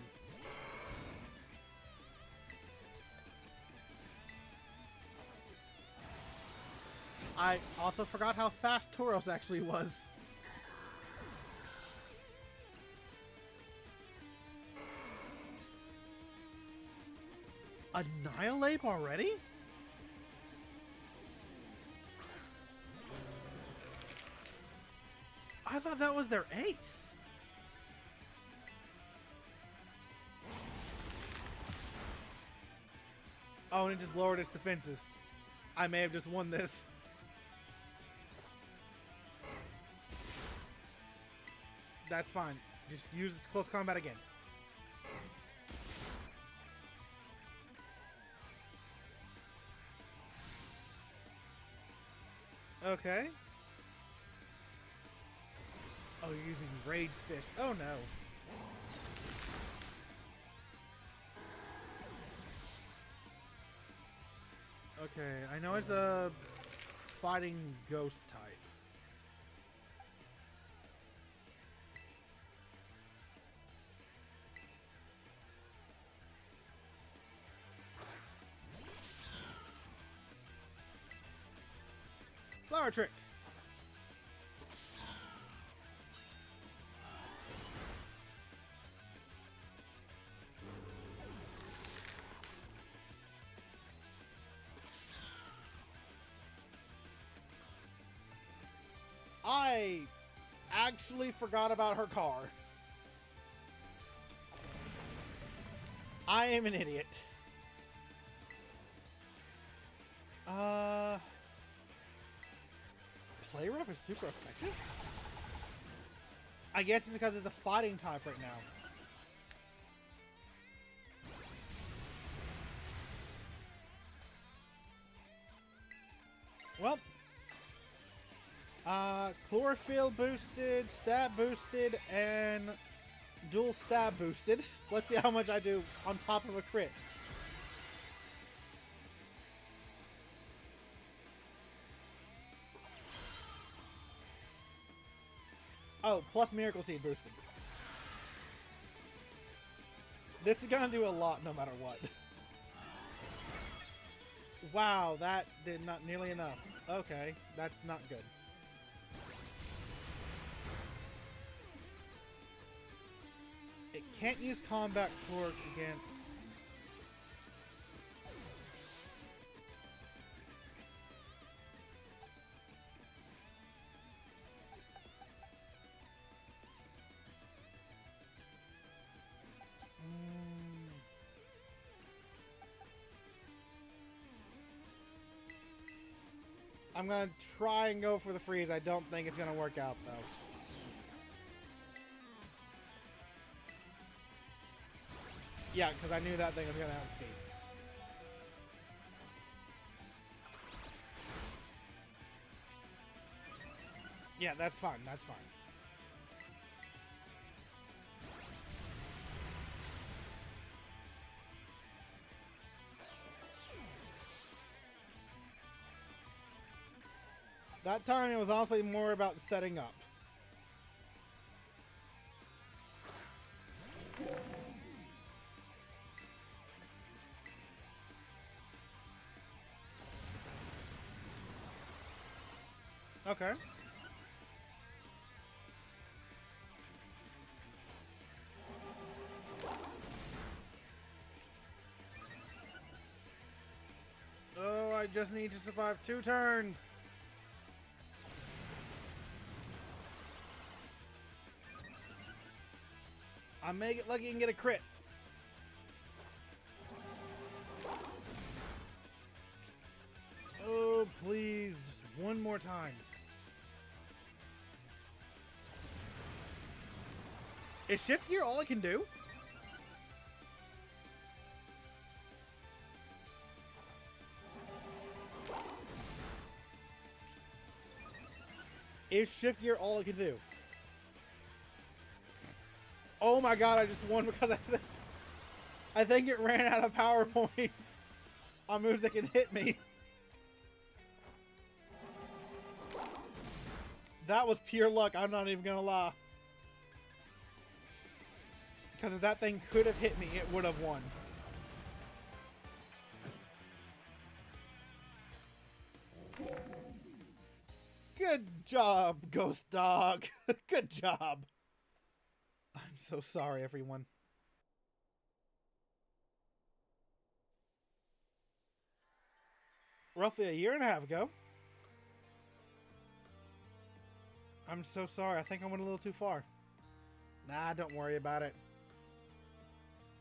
I also forgot how fast Tauros actually was. Annihilate already? I thought that was their ace. Oh, and it just lowered its defenses. I may have just won this. That's fine. Just use this close combat again. Okay. Oh, you're using Rage Fist. Oh no. Okay, I know it's a fighting ghost type. Flower trick. I actually forgot about her car. I am an idiot. Play rough is super effective? I guess it's because it's a fighting type right now. Well, chlorophyll boosted, stab boosted, and dual stab boosted. Let's see how much I do on top of a crit. Oh, plus Miracle Seed boosted. This is gonna do a lot no matter what. Wow, that did not nearly enough. Okay, that's not good. It can't use Combat Torque against... I'm gonna try and go for the freeze. I don't think it's gonna work out though. Yeah, because I knew that thing was gonna outspeed. Yeah, that's fine. That's fine. That time it was honestly more about setting up. Okay. Oh, I just need to survive 2 turns. I may get lucky and get a crit. Oh, please. Just one more time. Is Shift Gear all I can do? Is Shift Gear all I can do? Oh my god, I just won because I think it ran out of power points on moves that can hit me. That was pure luck, I'm not even gonna lie. Because if that thing could have hit me, it would have won. Good job, Ghost Dog. Good job. I'm so sorry, everyone. Roughly a year and a half ago. I'm so sorry. I think I went a little too far. Nah, don't worry about it.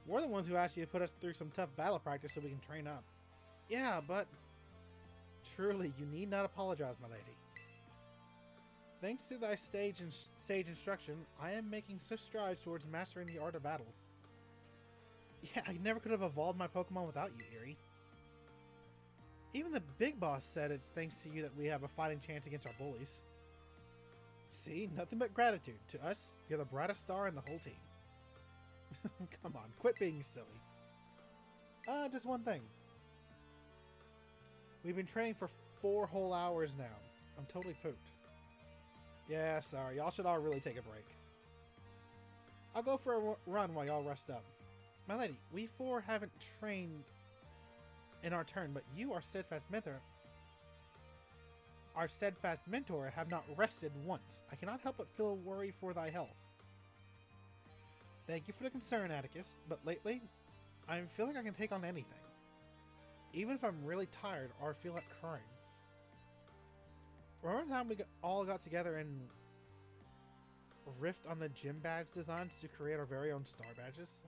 We're the ones who asked you to put us through some tough battle practice so we can train up. Yeah, but... Truly, you need not apologize, my lady. Thanks to thy sage instruction, I am making swift strides towards mastering the art of battle. Yeah, I never could have evolved my Pokemon without you, Eerie. Even the big boss said it's thanks to you that we have a fighting chance against our bullies. See? Nothing but gratitude. To us, you're the brightest star in the whole team. Come on, quit being silly. Just one thing. We've been training for 4 whole hours now. I'm totally pooped. Yeah, sorry. Y'all should all really take a break. I'll go for a run while y'all rest up. My lady, we 4 haven't trained in our turn, but you, our steadfast mentor, have not rested once. I cannot help but feel worry for thy health. Thank you for the concern, Atticus, but lately, I'm feeling I can take on anything. Even if I'm really tired or feel like crying. Remember the time we all got together and riffed on the gym badge designs to create our very own star badges?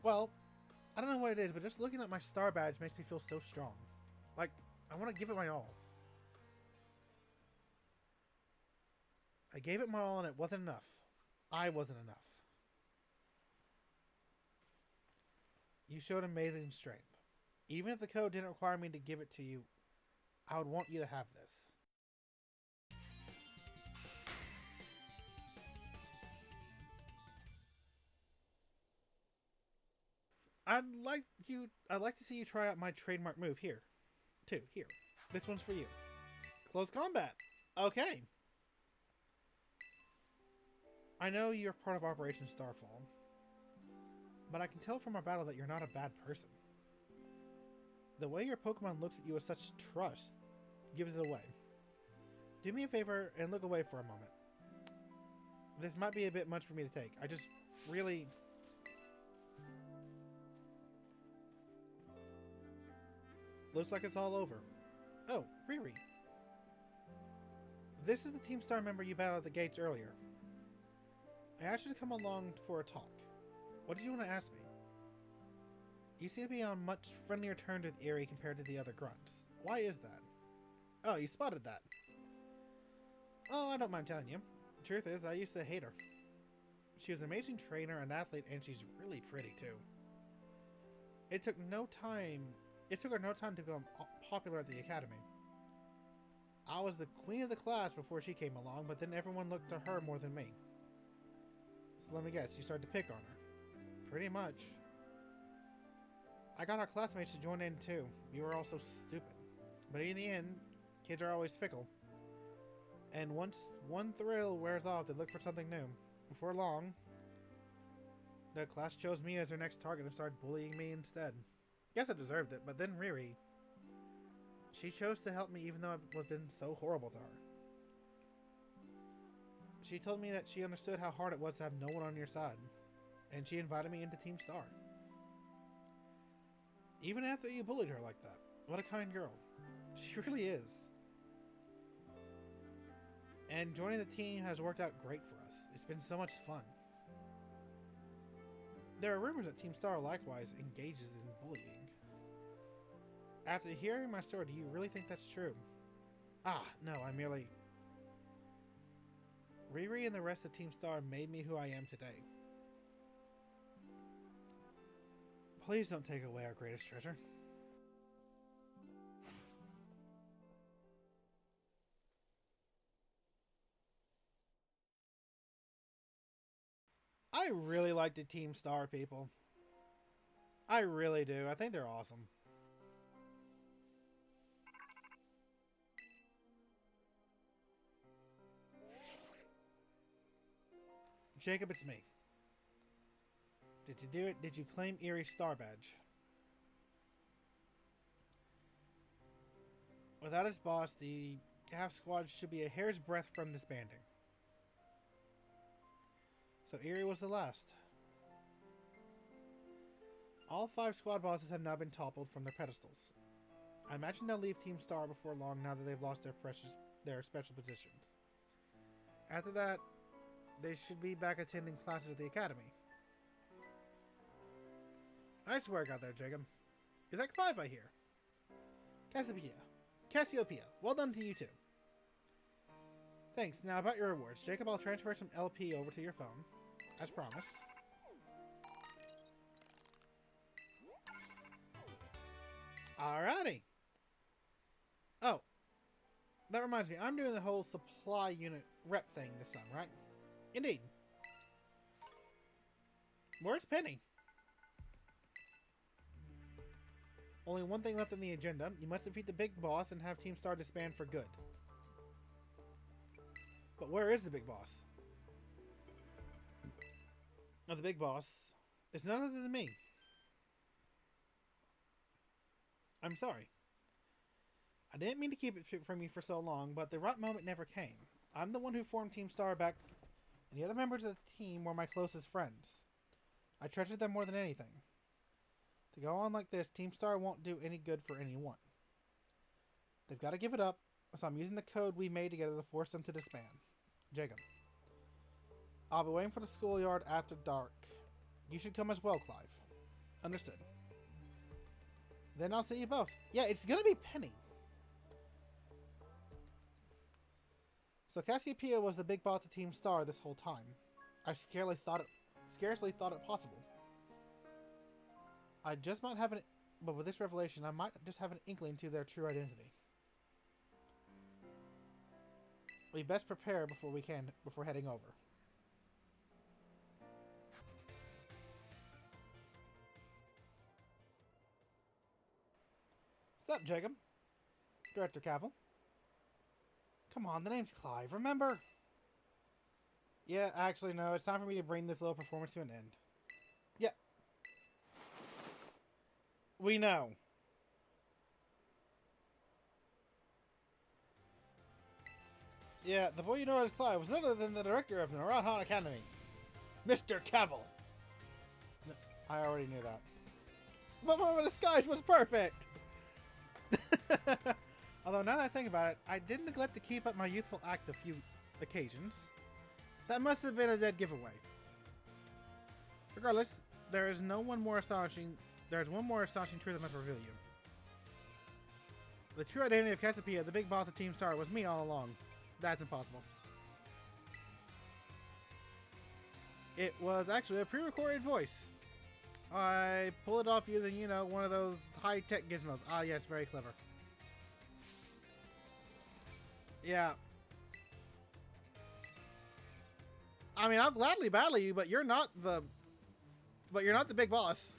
Well, I don't know what it is, but just looking at my star badge makes me feel so strong. Like, I want to give it my all. I gave it my all and it wasn't enough. I wasn't enough. You showed amazing strength. Even if the code didn't require me to give it to you, I would want you to have this. I'd like to see you try out my trademark move here. Here. This one's for you. Close combat. Okay. I know you're part of Operation Starfall, but I can tell from our battle that you're not a bad person. The way your Pokemon looks at you with such trust gives it away. Do me a favor and look away for a moment. This might be a bit much for me to take. I just really... Looks like it's all over. Oh, Riri. This is the Team Star member you battled at the gates earlier. I asked you to come along for a talk. What did you want to ask me? You seem to be on much friendlier terms with Eerie compared to the other grunts. Why is that? Oh, you spotted that. Oh, I don't mind telling you. Truth is, I used to hate her. She was an amazing trainer, an athlete, and she's really pretty too. It took her no time to become popular at the academy. I was the queen of the class before she came along, but then everyone looked to her more than me. So let me guess, you started to pick on her. Pretty much. I got our classmates to join in too. You were all so stupid. But in the end, kids are always fickle. And once one thrill wears off, they look for something new. Before long, the class chose me as their next target and started bullying me instead. Guess I deserved it, but then Riri, she chose to help me even though I've been so horrible to her. She told me that she understood how hard it was to have no one on your side, and she invited me into Team Star. Even after you bullied her like that. What a kind girl. She really is. And joining the team has worked out great for us. It's been so much fun. There are rumors that Team Star likewise engages in bullying. After hearing my story, do you really think that's true? No, I merely... Riri and the rest of Team Star made me who I am today. Please don't take away our greatest treasure. I really like the Team Star people. I really do. I think they're awesome. Jacob, it's me. Did you do it? Did you claim Eerie's star badge? Without its boss, the half squad should be a hair's breadth from disbanding. So Eerie was the last. All 5 squad bosses have now been toppled from their pedestals. I imagine they'll leave Team Star before long now that they've lost their special positions. After that, they should be back attending classes at the academy. Nice work out there, Jacob. Is that Clive I hear? Cassiopeia. Well done to you too. Thanks. Now about your rewards. Jacob, I'll transfer some LP over to your phone. As promised. Alrighty. Oh, that reminds me. I'm doing the whole supply unit rep thing this time, right? Indeed. Where's Penny? Only one thing left on the agenda. You must defeat the big boss and have Team Star disband for good. But where is the big boss? Oh, the big boss is none other than me. I'm sorry. I didn't mean to keep it from you for so long, but the right moment never came. I'm the one who formed Team Star back, and the other members of the team were my closest friends. I treasured them more than anything. To go on like this, Team Star won't do any good for anyone. They've got to give it up, so I'm using the code we made together to force them to disband. Jacob. I'll be waiting for the schoolyard after dark. You should come as well, Clive. Understood. Then I'll see you both. Yeah, it's gonna be Penny. So Cassiopeia was the big boss of Team Star this whole time. I scarcely thought it possible. I just might have but with this revelation, I might just have an inkling to their true identity. We best prepare before heading over. What's up, Jacob? Director Cavill. Come on, the name's Clive, remember? Yeah, actually, no. It's time for me to bring this little performance to an end. Yeah. We know. Yeah, the boy you know as Clive was none other than the director of Narahan Academy. Mr. Cavill. No, I already knew that. But my disguise was perfect! Although now that I think about it, I did neglect to keep up my youthful act a few occasions. That must have been a dead giveaway. Regardless, there is one more astonishing truth I must reveal you. The true identity of Cassiopeia, the big boss of Team Star, was me all along. That's impossible. It was actually a pre-recorded voice. I pulled it off using, you know, one of those high-tech gizmos. Ah, yes, very clever. Yeah. I mean, I'll gladly battle you, but you're not the big boss.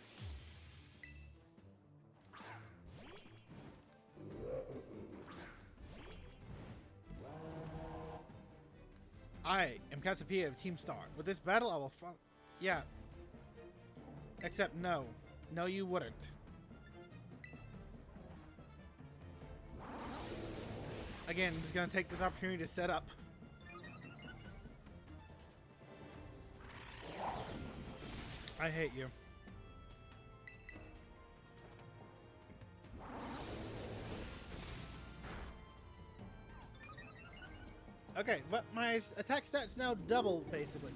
I am Cassiopeia of Team Star. With this battle, I will follow. Yeah. Except no. No, you wouldn't. Again, I'm just gonna take this opportunity to set up. I hate you. Okay, but my attack stats now double, basically.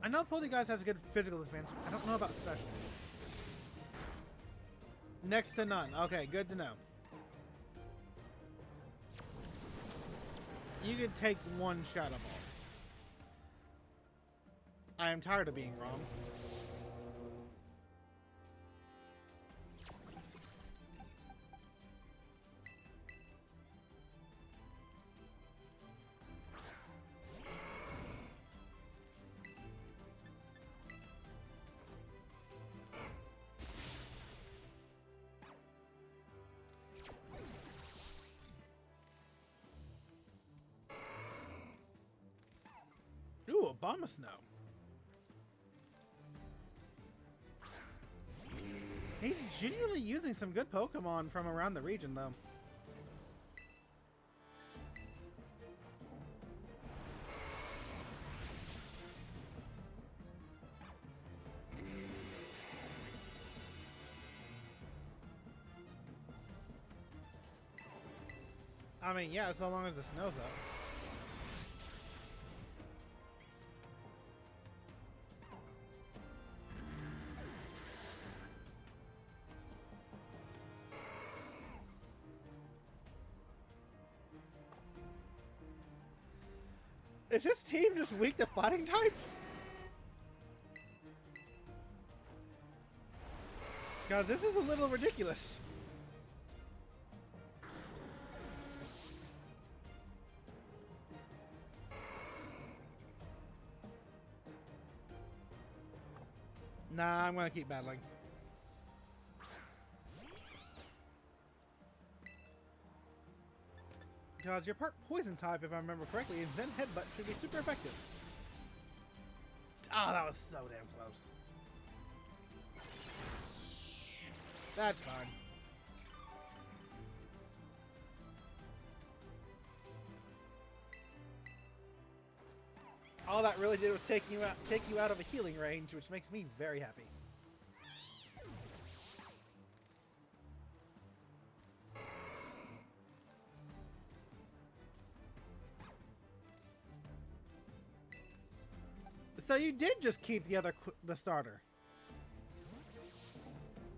I know Pony Guys has a good physical defense. I don't know about special. Next to none. Okay, good to know. You can take one Shadow Ball. I am tired of being wrong. Ooh, Obama Snow. He's genuinely using some good Pokemon from around the region, though. I mean, yeah, so long as the snow's up. Is this team just weak to fighting types? Guys, this is a little ridiculous. Nah, I'm gonna keep battling. Because you're part poison type, if I remember correctly, and Zen Headbutt should be super effective. Oh, that was so damn close. That's fine. All that really did was take you out of a healing range, which makes me very happy. So you did just keep the starter.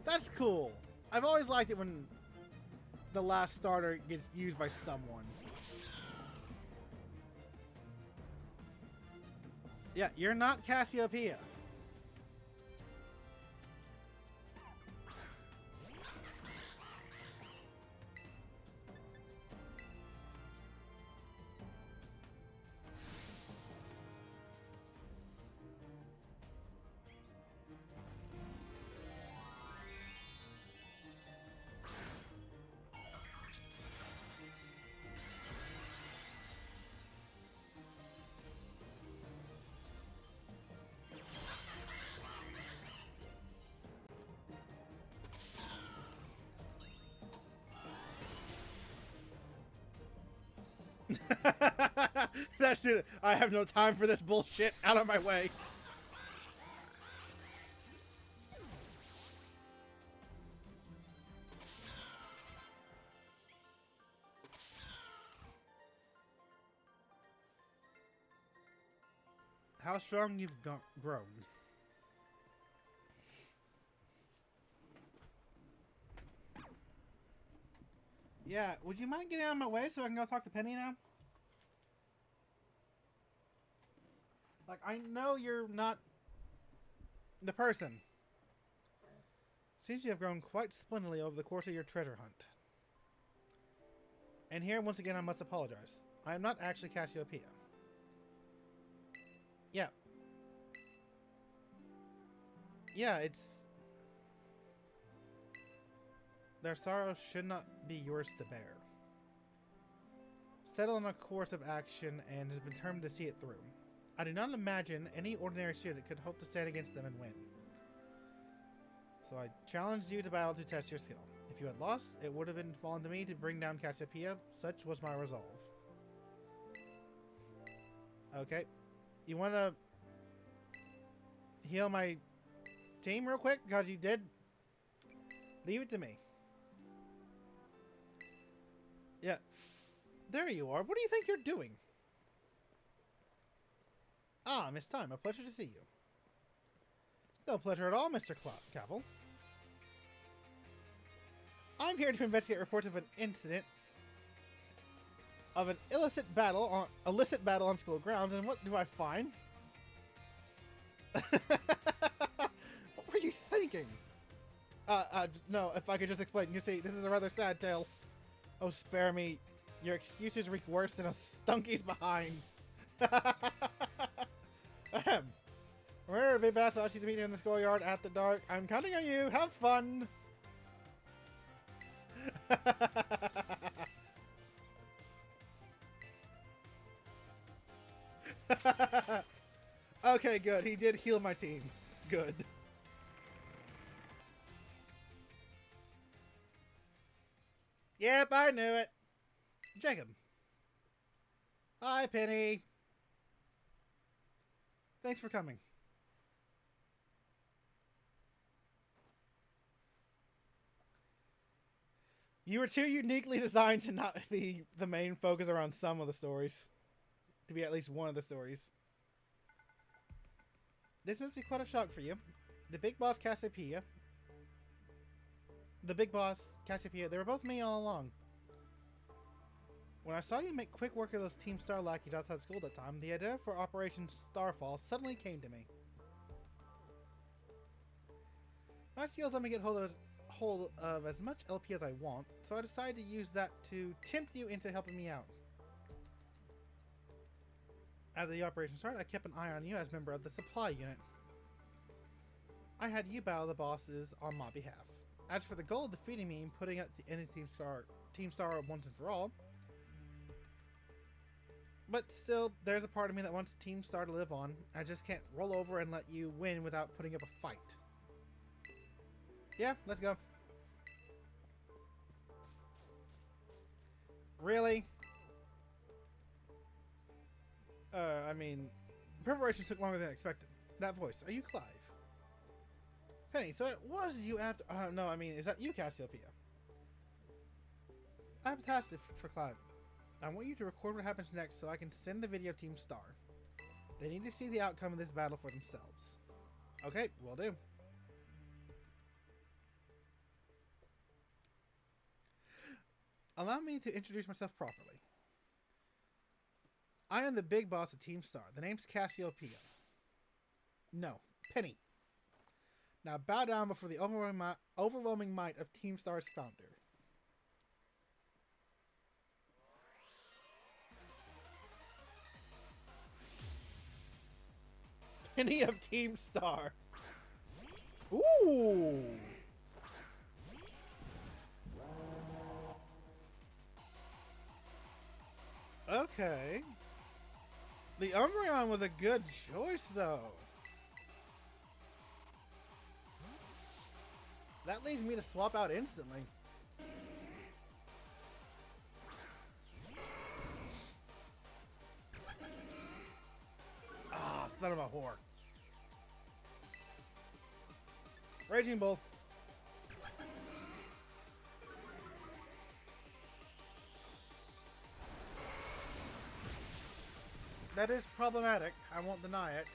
That's cool. I've always liked it when the last starter gets used by someone. Yeah, you're not Cassiopeia. That's it. I have no time for this bullshit. Out of my way. How strong you've grown. Yeah, would you mind getting out of my way so I can go talk to Penny now? Like, I know you're not the person. Seems you have grown quite splendidly over the course of your treasure hunt. And here, once again, I must apologize. I am not actually Cassiopeia. Yeah. Yeah, it's... Their sorrow should not be yours to bear. Settle on a course of action and has been determined to see it through. I do not imagine any ordinary student could hope to stand against them and win. So I challenged you to battle to test your skill. If you had lost, it would have been fallen to me to bring down Cassiopeia. Such was my resolve. Okay. You want to heal my team real quick? Because you did. Leave it to me. Yeah. There you are. What do you think you're doing? Ah, Miss Time. A pleasure to see you. No pleasure at all, Mr. Cavil. I'm here to investigate reports of an incident of an illicit battle on school grounds, and what do I find? What were you thinking? No, if I could just explain. You see, this is a rather sad tale. Oh, spare me. Your excuses reek worse than a stunky's behind. Ahem. Remember, Big Bass asked you to meet him in the schoolyard after dark. I'm counting on you. Have fun. Okay, good. He did heal my team. Good. Yep, I knew it. Jacob. Hi, Penny. Thanks for coming. You were too uniquely designed to not be the main focus around some of the stories. To be at least one of the stories. This must be quite a shock for you. The big boss Cassiopeia. They were both me all along. When I saw you make quick work of those Team Star lackeys outside school that time, the idea for Operation Starfall suddenly came to me. My skills let me get hold of as much LP as I want, so I decided to use that to tempt you into helping me out. As the operation started, I kept an eye on you as a member of the supply unit. I had you battle the bosses on my behalf. As for the goal of defeating me and putting out the end of Team Star once and for all, but still, there's a part of me that wants Team Star to live on. I just can't roll over and let you win without putting up a fight. Yeah, let's go. Really? I mean, preparations took longer than expected. That voice, are you Clive? Penny, so it was you after... no, I mean, is that you, Cassiopeia? I have a task for Clive. I want you to record what happens next so I can send the video Team Star. They need to see the outcome of this battle for themselves. Okay, will do. Allow me to introduce myself properly. I am the big boss of Team Star. The name's Cassiopeia. No, Penny. Now bow down before the overwhelming might of Team Star's founder. Penny of Team Star. Ooh! Okay. The Umbreon was a good choice, though. That leads me to swap out instantly. Ah, son of a whore. Raging Bull. That is problematic. I won't deny it.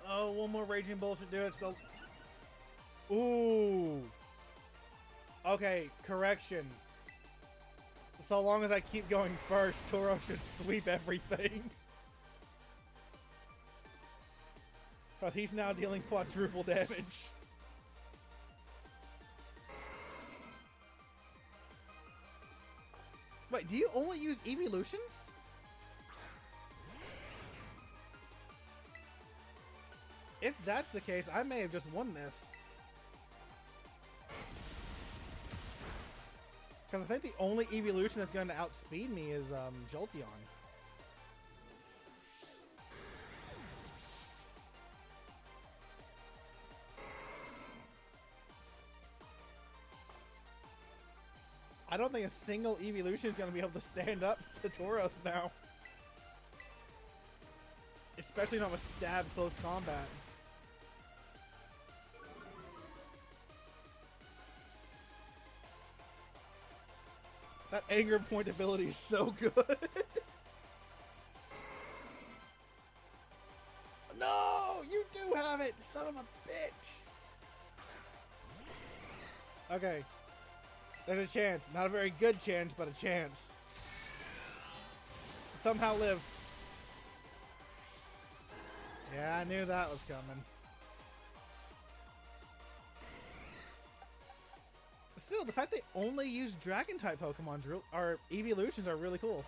Oh, one more Raging Bull should do it, so... Ooh. Okay, correction. So long as I keep going first, Toro should sweep everything. But he's now dealing quadruple damage. Wait, do you only use evolutions? If that's the case, I may have just won this. Because I think the only evolution that's going to outspeed me is Jolteon. I don't think a single evolution is going to be able to stand up to Tauros now. Especially not with stab close combat. That anger point ability is so good. No! You do have it! Son of a bitch! Okay. There's a chance. Not a very good chance, but a chance. Somehow live. Yeah, I knew that was coming. Still, the fact they only use Dragon-type Pokemon or evolutions are really cool.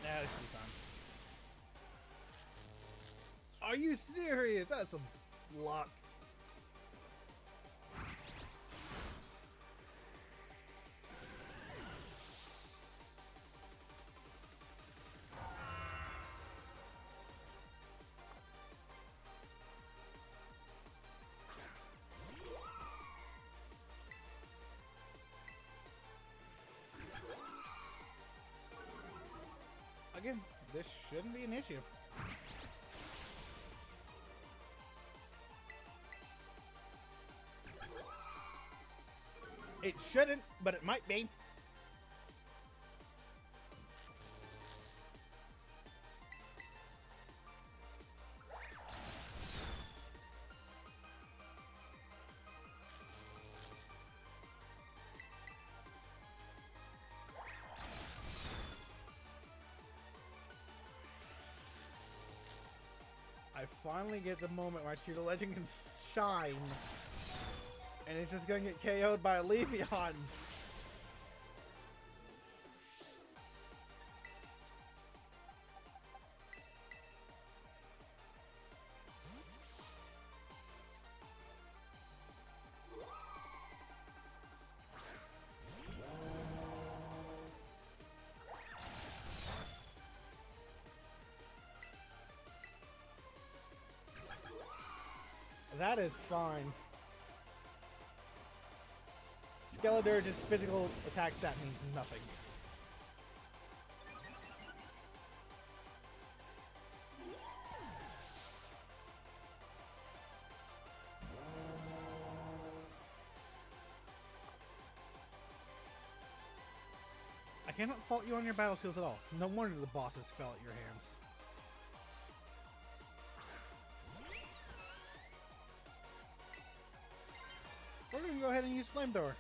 Yeah, this should be fun. Are you serious? That's some luck. this shouldn't be an issue. It shouldn't, but it might be. I finally get the moment where I see the legend can shine. And it's just gonna get KO'd by a Leafeon. That is fine. Skeledirge's physical attack stat means nothing. I cannot fault you on your battle skills at all. No wonder the bosses fell at your hands. We're gonna go ahead and use Flamethrower.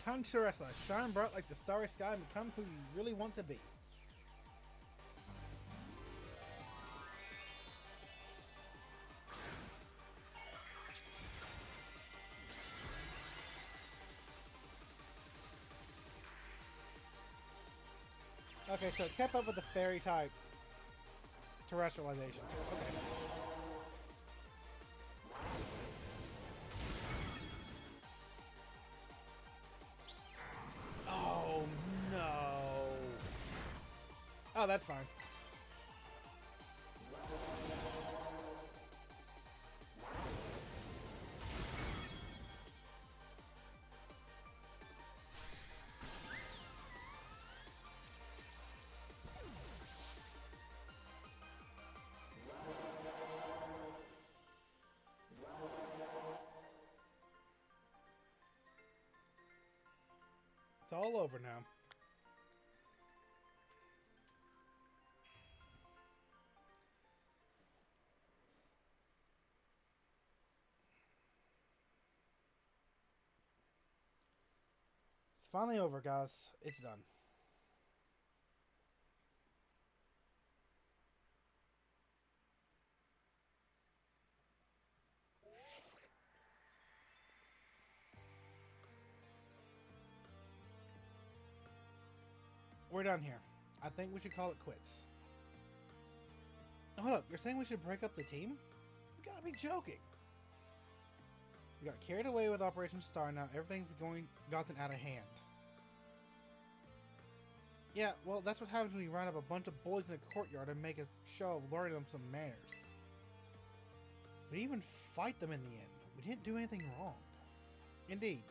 Time to wrestle. Shine bright like the starry sky and become who you really want to be. Okay, so it kept up with the fairy type terrestrialization. Okay. Oh no. Oh, that's fine. It's all over now. It's finally over, guys. It's done. We're done here. I think we should call it quits. Hold up, you're saying we should break up the team? You gotta be joking. We got carried away with Operation Star, now everything's gotten out of hand. Yeah, well, that's what happens when you round up a bunch of boys in a courtyard and make a show of learning them some manners. We didn't even fight them in the end. We didn't do anything wrong. Indeed.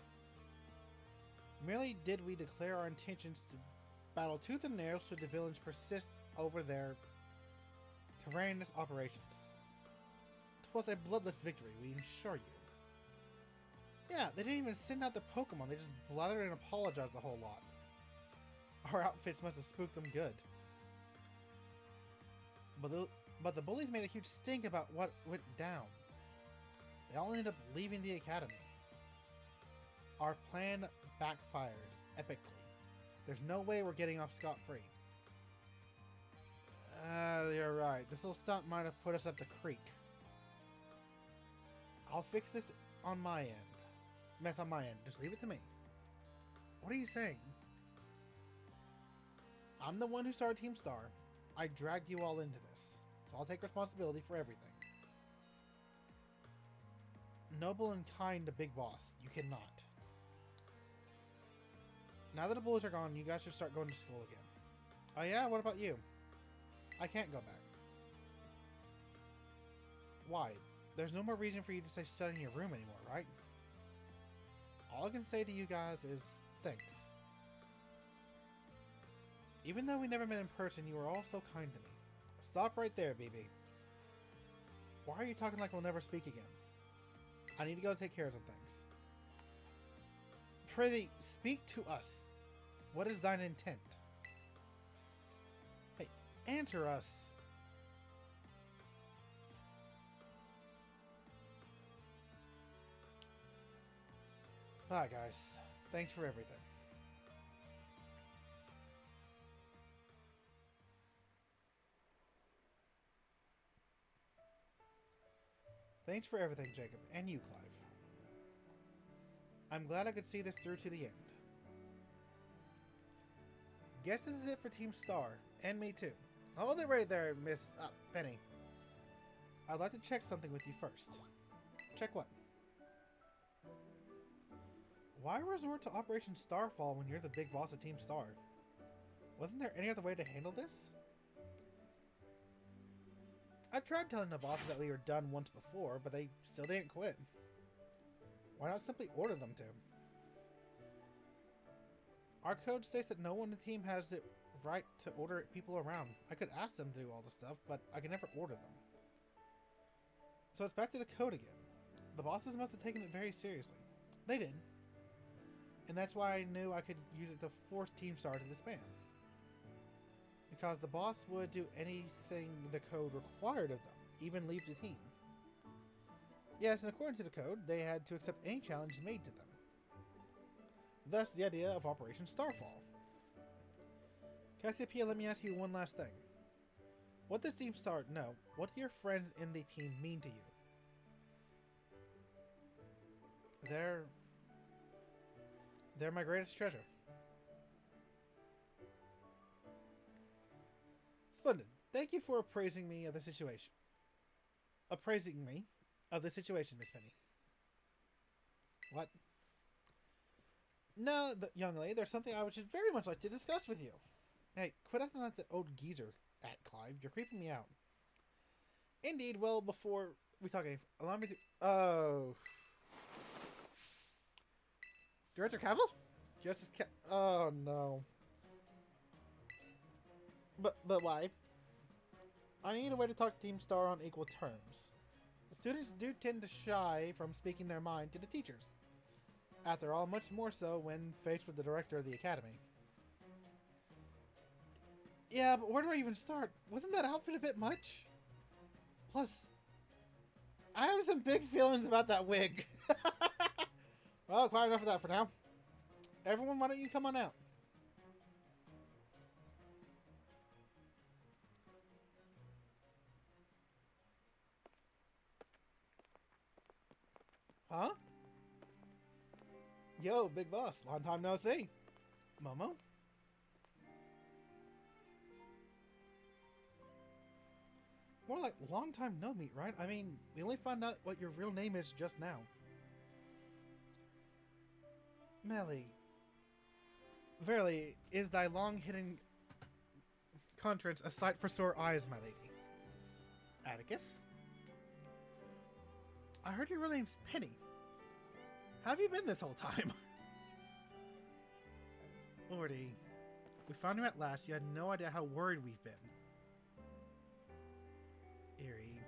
Merely did we declare our intentions to battle tooth and nail should the villains persist over their tyrannous operations. 'Twas a bloodless victory, we assure you. Yeah, they didn't even send out their Pokémon, they just blathered and apologized a whole lot. Our outfits must have spooked them good. But the bullies made a huge stink about what went down. They all ended up leaving the academy. Our plan backfired epically. There's no way we're getting off scot-free. You're right. This little stunt might have put us up the creek. I'll fix this on my end. Mess on my end. Just leave it to me. What are you saying? I'm the one who started Team Star. I dragged you all into this. So I'll take responsibility for everything. Noble and kind to Big Boss. You cannot. Now that the bullies are gone, you guys should start going to school again. Oh yeah? What about you? I can't go back. Why? There's no more reason for you to stay studying in your room anymore, right? All I can say to you guys is thanks. Even though we never met in person, you were all so kind to me. Stop right there, BB. Why are you talking like we'll never speak again? I need to go take care of some things. Prithee, speak to us. What is thine intent? Hey, answer us. Bye, guys. Thanks for everything. Thanks for everything, Jacob, and you, Clive. I'm glad I could see this through to the end. Guess this is it for Team Star, and me too. Hold it right there, Miss Penny. I'd like to check something with you first. Check what? Why resort to Operation Starfall when you're the big boss of Team Star? Wasn't there any other way to handle this? I tried telling the bosses that we were done once before, but they still didn't quit. Why not simply order them to? Our code states that no one in the team has the right to order people around. I could ask them to do all the stuff, but I can never order them. So it's back to the code again. The bosses must have taken it very seriously. They did. And that's why I knew I could use it to force Team Star to disband. Because the boss would do anything the code required of them, even leave the team. Yes, and according to the code, they had to accept any challenge made to them. Thus, the idea of Operation Starfall. Cassiopeia, let me ask you one last thing. What does Team Star know? What do your friends in the team mean to you? They're my greatest treasure. Splendid. Thank you for appraising me of the situation. Appraising me of the situation, Miss Penny. What? No, young lady, there's something I would very much like to discuss with you. Hey, quit acting like the old geezer at Clive. You're creeping me out. Indeed, well, before we talk anything, allow me to... Oh. Director Cavill? Justice Oh, no. But why? I need a way to talk to Team Star on equal terms. The students do tend to shy from speaking their mind to the teachers. After all, much more so when faced with the director of the academy. Yeah, but where do I even start? Wasn't that outfit a bit much? Plus, I have some big feelings about that wig. Well, quite enough of that for now. Everyone, why don't you come on out? Huh? Yo, big boss. Long time no see. Momo? More like long time no meet, right? I mean, we only found out what your real name is just now. Melly. Verily, is thy long-hidden contrance a sight for sore eyes, my lady? Atticus? I heard your real name's Penny. How have you been this whole time? Lordy, we found you at last. You had no idea how worried we've been. Eerie.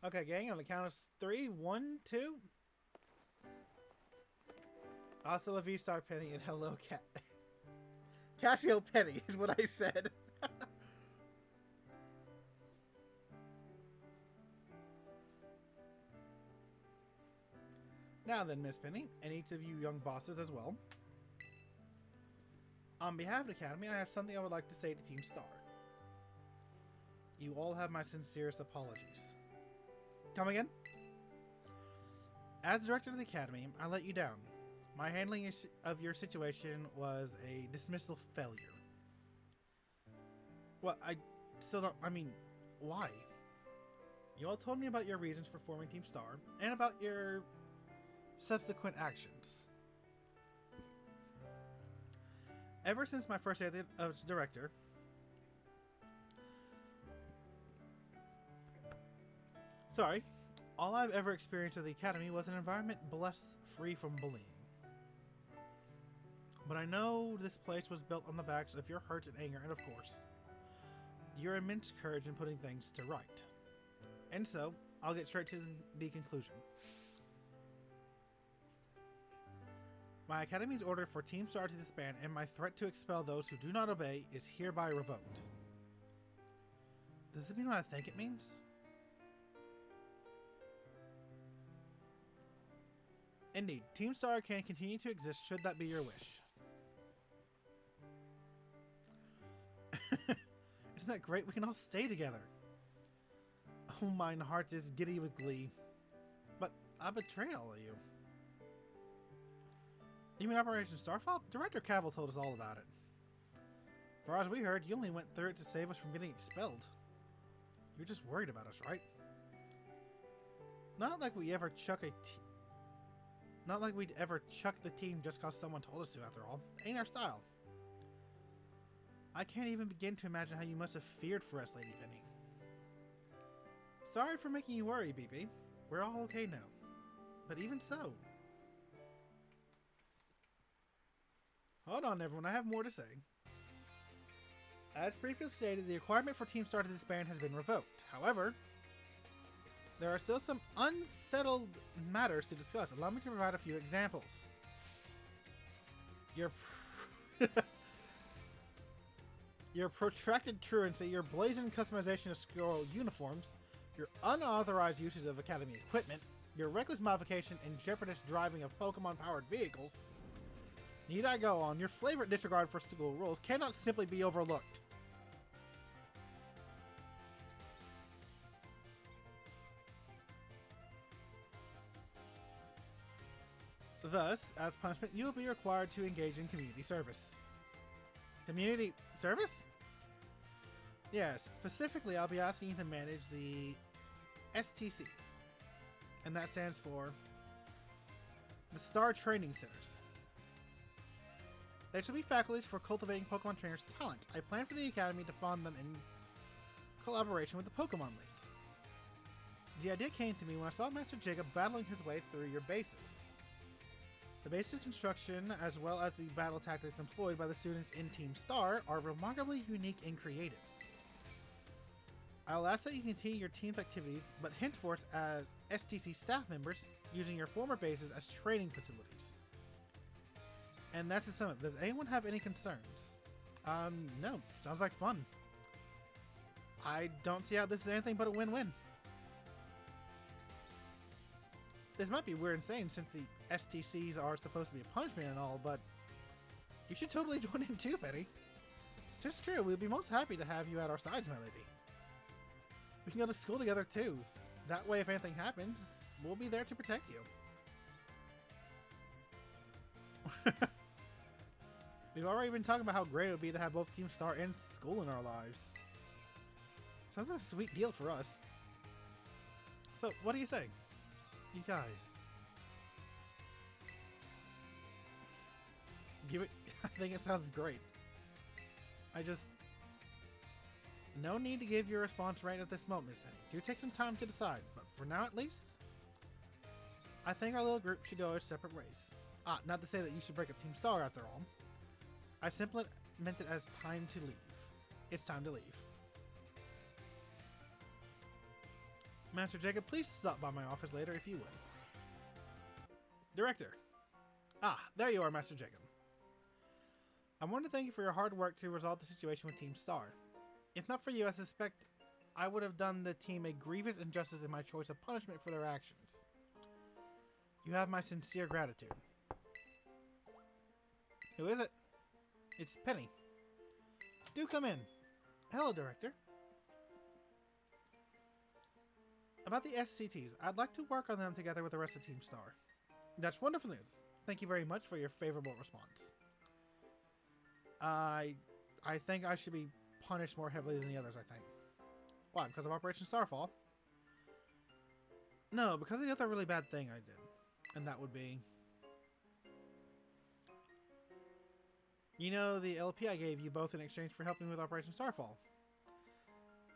Okay, gang, on the count of 3, 1, 2. Hasta la vista, Penny, and hello, Cassio Penny is what I said. Now then, Miss Penny, and each of you young bosses as well. On behalf of the Academy, I have something I would like to say to Team Star. You all have my sincerest apologies. Come again? As director of the Academy, I let you down. My handling of your situation was a dismissal failure. Well, I still don't... I mean, why? You all told me about your reasons for forming Team Star, and about your subsequent actions. Ever since my first day as director, all I've ever experienced at the Academy was an environment blessed free from bullying. But I know this place was built on the backs of your hurt and anger, and of course, your immense courage in putting things to right. And so, I'll get straight to the conclusion. My Academy's order for Team Star to disband and my threat to expel those who do not obey is hereby revoked. Does it mean what I think it means? Indeed, Team Star can continue to exist should that be your wish. Isn't that great? We can all stay together. Oh, mine heart is giddy with glee. But I betrayed all of you. You mean Operation Starfall? Director Cavill told us all about it. For as we heard, you only went through it to save us from getting expelled. You're just worried about us, right? Not like we'd ever chuck the team just cause someone told us to, after all. Ain't our style. I can't even begin to imagine how you must have feared for us, Lady Penny. Sorry for making you worry, BB. We're all okay now. But even so... Hold on, everyone. I have more to say. As previously stated, the requirement for Team Star to disband has been revoked. However, there are still some unsettled matters to discuss. Allow me to provide a few examples. Your protracted truancy, your blazing customization of Squirrel uniforms, your unauthorized usage of Academy equipment, your reckless modification and jeopardous driving of Pokemon-powered vehicles. Need I go on? Your flagrant disregard for school rules cannot simply be overlooked. Thus, as punishment, you will be required to engage in community service. Community service? Yes, specifically I'll be asking you to manage the STCs. And that stands for the Star Training Centers. They should be faculties for cultivating Pokemon trainers' talent. I plan for the Academy to fund them in collaboration with the Pokemon League. The idea came to me when I saw Master Jacob battling his way through your bases. The basic construction, as well as the battle tactics employed by the students in Team Star, are remarkably unique and creative. I'll ask that you continue your team's activities, but henceforth as STC staff members, using your former bases as training facilities. And that's the summit. Does anyone have any concerns? No. Sounds like fun. I don't see how this is anything but a win-win. This might be weird and insane since the STCs are supposed to be a punishment and all, but you should totally join in too, Penny. Just true, we'd be most happy to have you at our sides, my lady. We can go to school together too. That way, if anything happens, we'll be there to protect you. We've already been talking about how great it would be to have both Team Star and school in our lives. Sounds like a sweet deal for us. So, what do you say? You guys. Give it... I think it sounds great. No need to give your response right at this moment, Miss Penny. Do take some time to decide, but for now at least, I think our little group should go our separate ways. Not to say that you should break up Team Star after all. I simply meant it as time to leave. It's time to leave. Master Jacob, please stop by my office later if you would. Director. There you are, Master Jacob. I want to thank you for your hard work to resolve the situation with Team Star. If not for you, I suspect I would have done the team a grievous injustice in my choice of punishment for their actions. You have my sincere gratitude. Who is it? It's Penny. Do come in. Hello, Director. About the SCTs, I'd like to work on them together with the rest of Team Star. That's wonderful news. Thank you very much for your favorable response. I think I should be punished more heavily than the others, I think. Why? Because of Operation Starfall? No, because of the other really bad thing I did. And that would be... You know, the LP I gave you both in exchange for helping with Operation Starfall.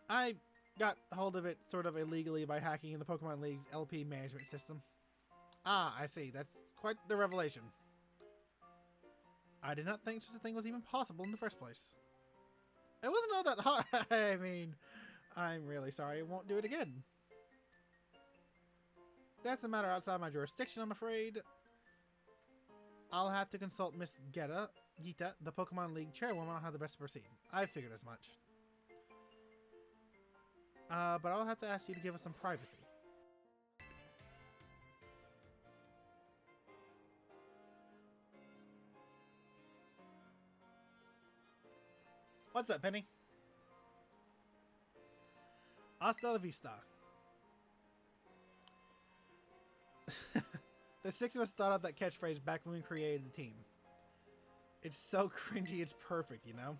I got hold of it sort of illegally by hacking in the Pokemon League's LP management system. Ah, I see. That's quite the revelation. I did not think such a thing was even possible in the first place. It wasn't all that hard. I mean, I'm really sorry. I won't do it again. That's a matter outside my jurisdiction, I'm afraid. I'll have to consult Miss Gita, the Pokemon League chairwoman, on how the best to proceed. I figured as much. But I'll have to ask you to give us some privacy. What's up, Penny? Hasta la vista. The six of us thought up that catchphrase back when we created the team. It's so cringy, it's perfect, you know?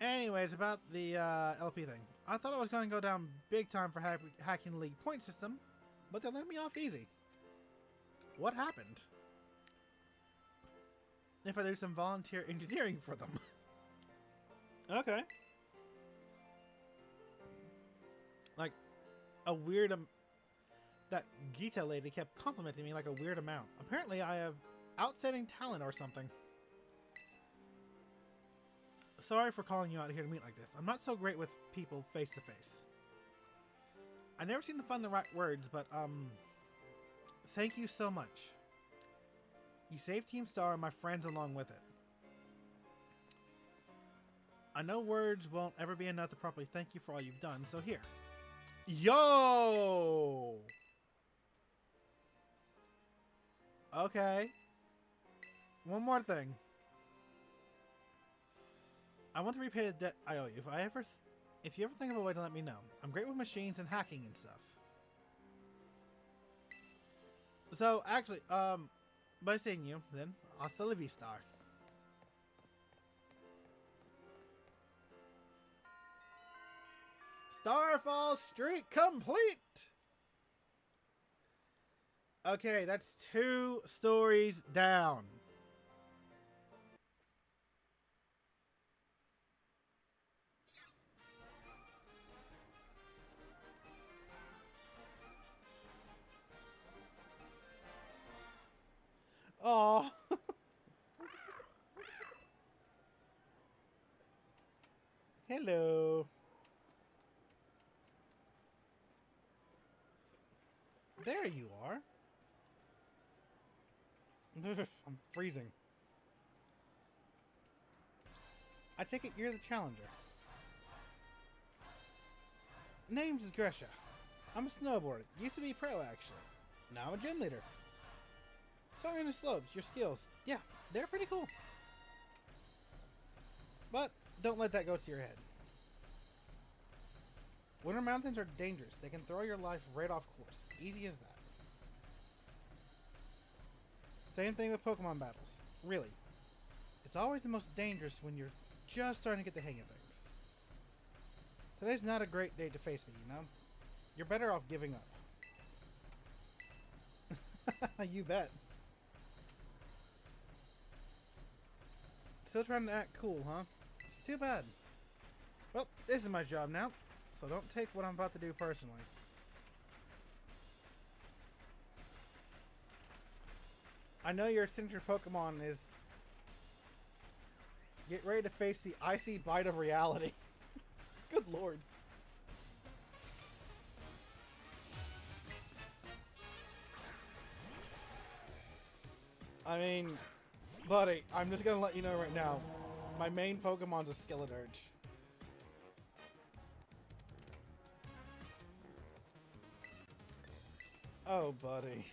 Anyways, about the LP thing. I thought I was going to go down big time for hacking the league point system, but they let me off easy. What happened? If I do some volunteer engineering for them. Okay. Like, a weird... that Gita lady kept complimenting me like a weird amount. Apparently I have outstanding talent or something. Sorry for calling you out here to meet like this. I'm not so great with people face to face. I never seem to find the right words, but thank you so much. You saved Team Star and my friends along with it. I know words won't ever be enough to properly thank you for all you've done, so here. Yo! Okay. One more thing. I want to repay the debt I owe you. If you ever think of a way to let me know. I'm great with machines and hacking and stuff. So, actually, by seeing you, then, hasta la vista. Starfall streak complete! Okay, that's 2 stories down. Oh. Hello. There you are. I'm freezing. I take it you're the challenger. Name's Gresha. I'm a snowboarder. Used to be pro, actually. Now I'm a gym leader. Sorry on the slopes, your skills, yeah, they're pretty cool. But don't let that go to your head. Winter mountains are dangerous. They can throw your life right off course. Easy as that. Same thing with Pokemon battles. Really. It's always the most dangerous when you're just starting to get the hang of things. Today's not a great day to face me, you know? You're better off giving up. You bet. Still trying to act cool, huh? It's too bad. Well, this is my job now, so don't take what I'm about to do personally. I know your signature Pokemon is... Get ready to face the icy bite of reality. Good lord. I mean, buddy, I'm just gonna let you know right now. My main Pokemon's a Skeledirge. Oh, buddy.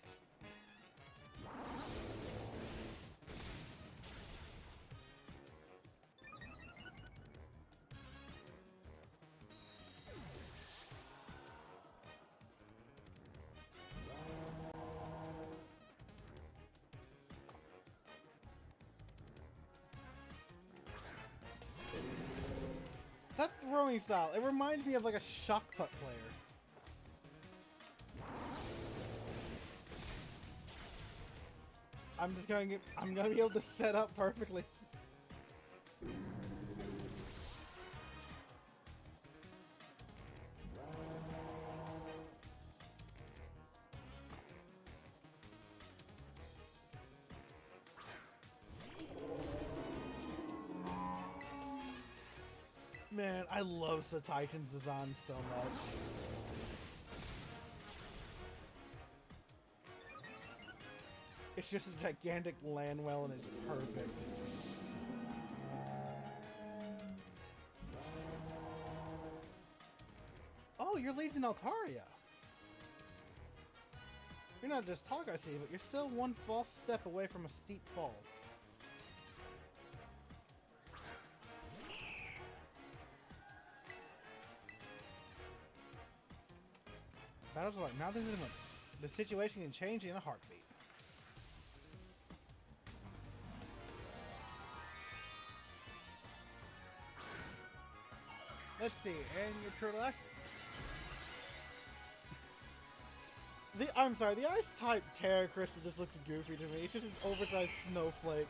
That throwing style, it reminds me of like a shock putt player. I'm gonna be able to set up perfectly. Man, I love the Titan's design so much. It's just a gigantic landwell and it's perfect. Oh, you're leading Altaria. You're not just tall, I see, but you're still one false step away from a steep fall. Battles are like mountains and winters. The situation can change in a heartbeat. Let's see, and your turtle action. I'm sorry, the ice type Terra Crystal just looks goofy to me. It's just an oversized snowflake.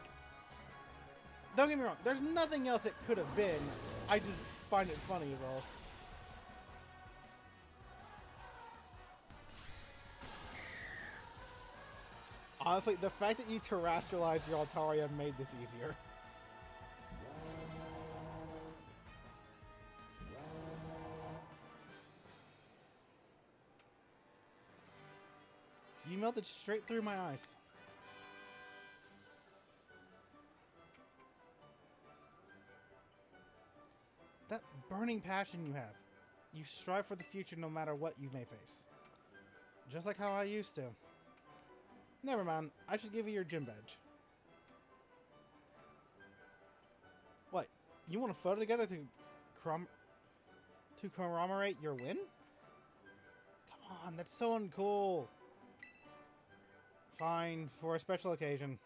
Don't get me wrong, there's nothing else it could have been. I just find it funny as all. Honestly, the fact that you terrestrialized your Altaria made this easier. You melted straight through my ice. That burning passion you have. You strive for the future no matter what you may face. Just like how I used to. Never mind, I should give you your gym badge. What? You want a photo together to commemorate your win? Come on, that's so uncool. Fine, for a special occasion.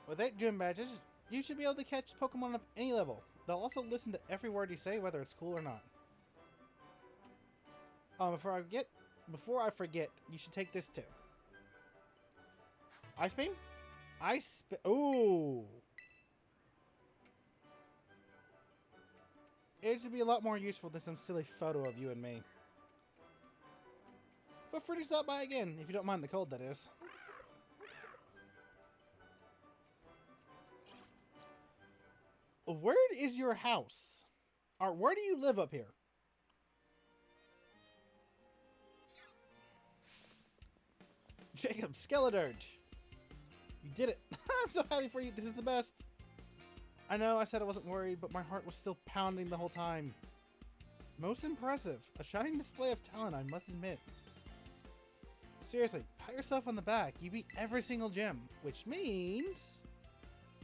With 8 gym badges, you should be able to catch Pokemon of any level. They'll also listen to every word you say, whether it's cool or not. Before I forget, you should take this too. Ice Beam? Ooh! It should be a lot more useful than some silly photo of you and me. Feel free to stop by again, if you don't mind the cold, that is. Where is your house? Or where do you live up here? Jacob, Skeledirge. You did it. I'm so happy for you. This is the best. I know I said I wasn't worried, but my heart was still pounding the whole time. Most impressive. A shining display of talent, I must admit. Seriously, pat yourself on the back. You beat every single gym, which means...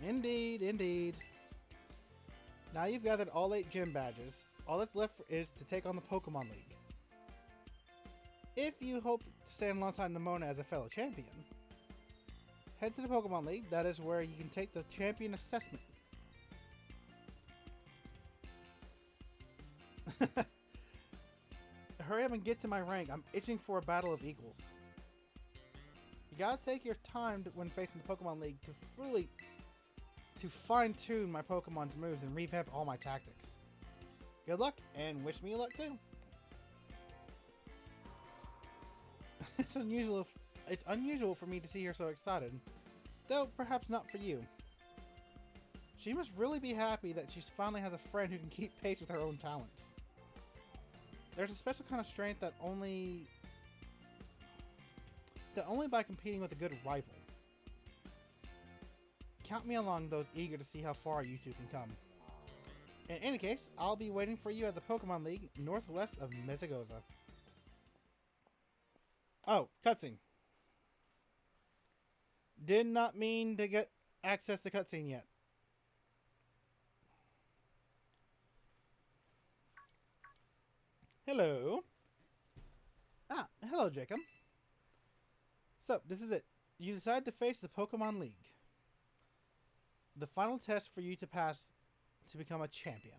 Indeed, indeed. Now you've gathered all 8 gym badges. All that's left is to take on the Pokemon League. If you hope to stand alongside Nimona as a fellow champion, head to the Pokemon League. That is where you can take the champion assessment. Hurry up and get to my rank. I'm itching for a battle of equals. You gotta take your time when facing the Pokemon League to fine-tune my Pokemon's moves and revamp all my tactics. Good luck, and wish me luck too. It's unusual for me to see her so excited, though perhaps not for you. She must really be happy that she finally has a friend who can keep pace with her own talents. There's a special kind of strength that only by competing with a good rival. Count me along those eager to see how far you two can come. In any case, I'll be waiting for you at the Pokemon League northwest of Mesagoza. Oh, cutscene. Did not mean to get access to cutscene yet. Hello. Hello, Jacob. So, this is it. You decide to face the Pokemon League. The final test for you to pass to become a champion.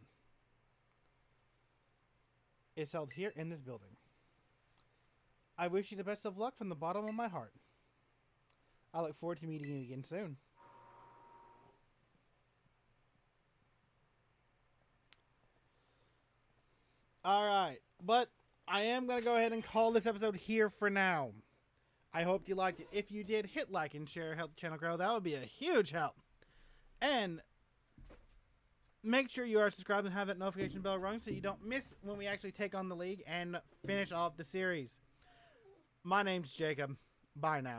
is held here in this building. I wish you the best of luck from the bottom of my heart. I look forward to meeting you again soon. Alright, but I am going to go ahead and call this episode here for now. I hope you liked it. If you did, hit like and share, help the channel grow. That would be a huge help. And make sure you are subscribed and have that notification bell rung so you don't miss when we actually take on the league and finish off the series. My name's Jacob. Bye now.